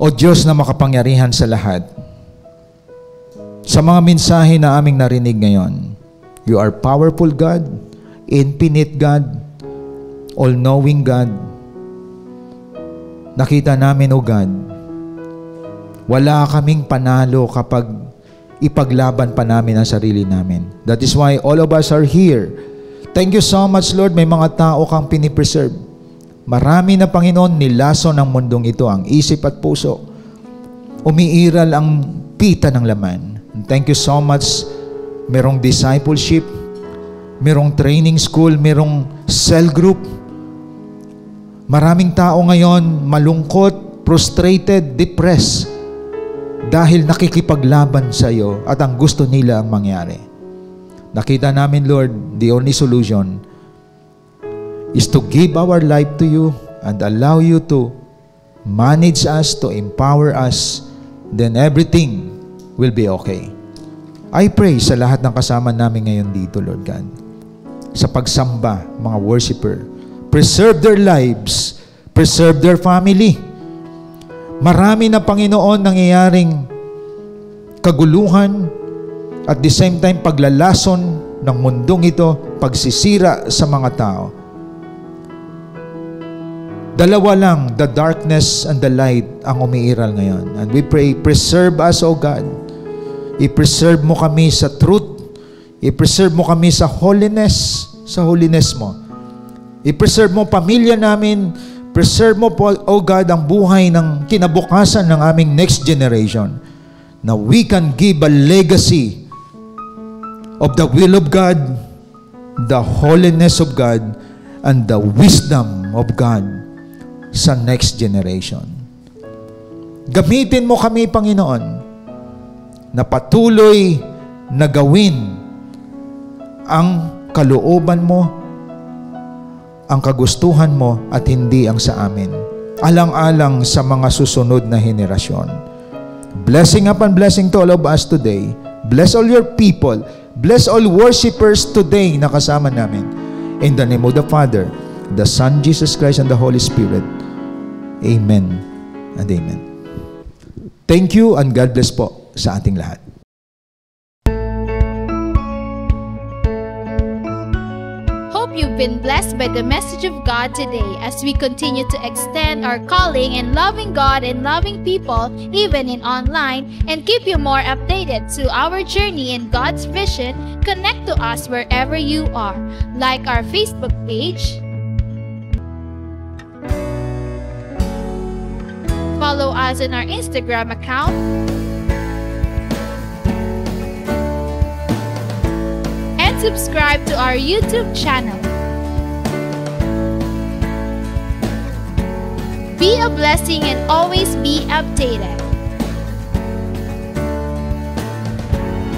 O Diyos na makapangyarihan sa lahat, sa mga mensahe na aming narinig ngayon, You are powerful God, infinite God, all-knowing God. Nakita namin, O God, wala kaming panalo kapag ipaglaban pa namin ang sarili namin. That is why all of us are here. Thank you so much, Lord. May mga tao kang pinipreserve. Marami na, Panginoon, nilaso ng mundong ito ang isip at puso. Umiiral ang pita ng laman. And thank you so much. Merong discipleship, merong training school, merong cell group. Maraming tao ngayon malungkot, frustrated, depressed dahil nakikipaglaban sa iyo at ang gusto nila ang mangyari. Nakita namin, Lord, the only solution is to give our life to you and allow you to manage us, to empower us, then everything will be okay. I pray sa lahat ng kasama namin ngayon dito, Lord God, sa pagsamba, mga worshiper, preserve their lives, preserve their family. Marami na, Panginoon, nangyayaring kaguluhan at the same time paglalason ng mundong ito, pagsisira sa mga tao. Dalawa lang, the darkness and the light ang umiiral ngayon. And we pray, preserve us, O God. I-preserve mo kami sa truth. I-preserve mo kami sa holiness mo. I-preserve mo pamilya namin. Preserve mo po, O God, ang buhay ng kinabukasan ng aming next generation. Na we can give a legacy of the will of God, the holiness of God, and the wisdom of God sa next generation. Gamitin mo kami, Panginoon, na patuloy na gawin ang kalooban mo, ang kagustuhan mo, at hindi ang sa amin. Alang-alang sa mga susunod na henerasyon. Blessing upon blessing to all of us today. Bless all your people. Bless all worshipers today na kasama namin. In the name of the Father, the Son, Jesus Christ, and the Holy Spirit. Amen and amen. Thank you and God bless po sa ating lahat. Hope you've been blessed by the message of God today as we continue to extend our calling in loving God and loving people even in online, and keep you more updated to our journey in God's vision. Connect to us wherever you are. Like our Facebook page, follow us on our Instagram account, and subscribe to our YouTube channel. Be a blessing and always be updated.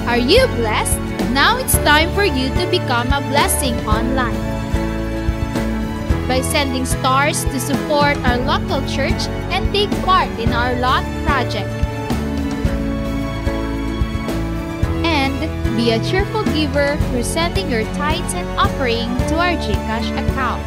Are you blessed? Now it's time for you to become a blessing online by sending stars to support our local church and take part in our lot project. And be a cheerful giver through sending your tithes and offering to our GCash account.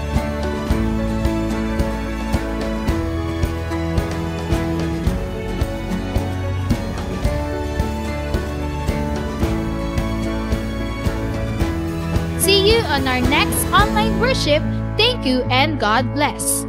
See you on our next online worship. Thank you and God bless.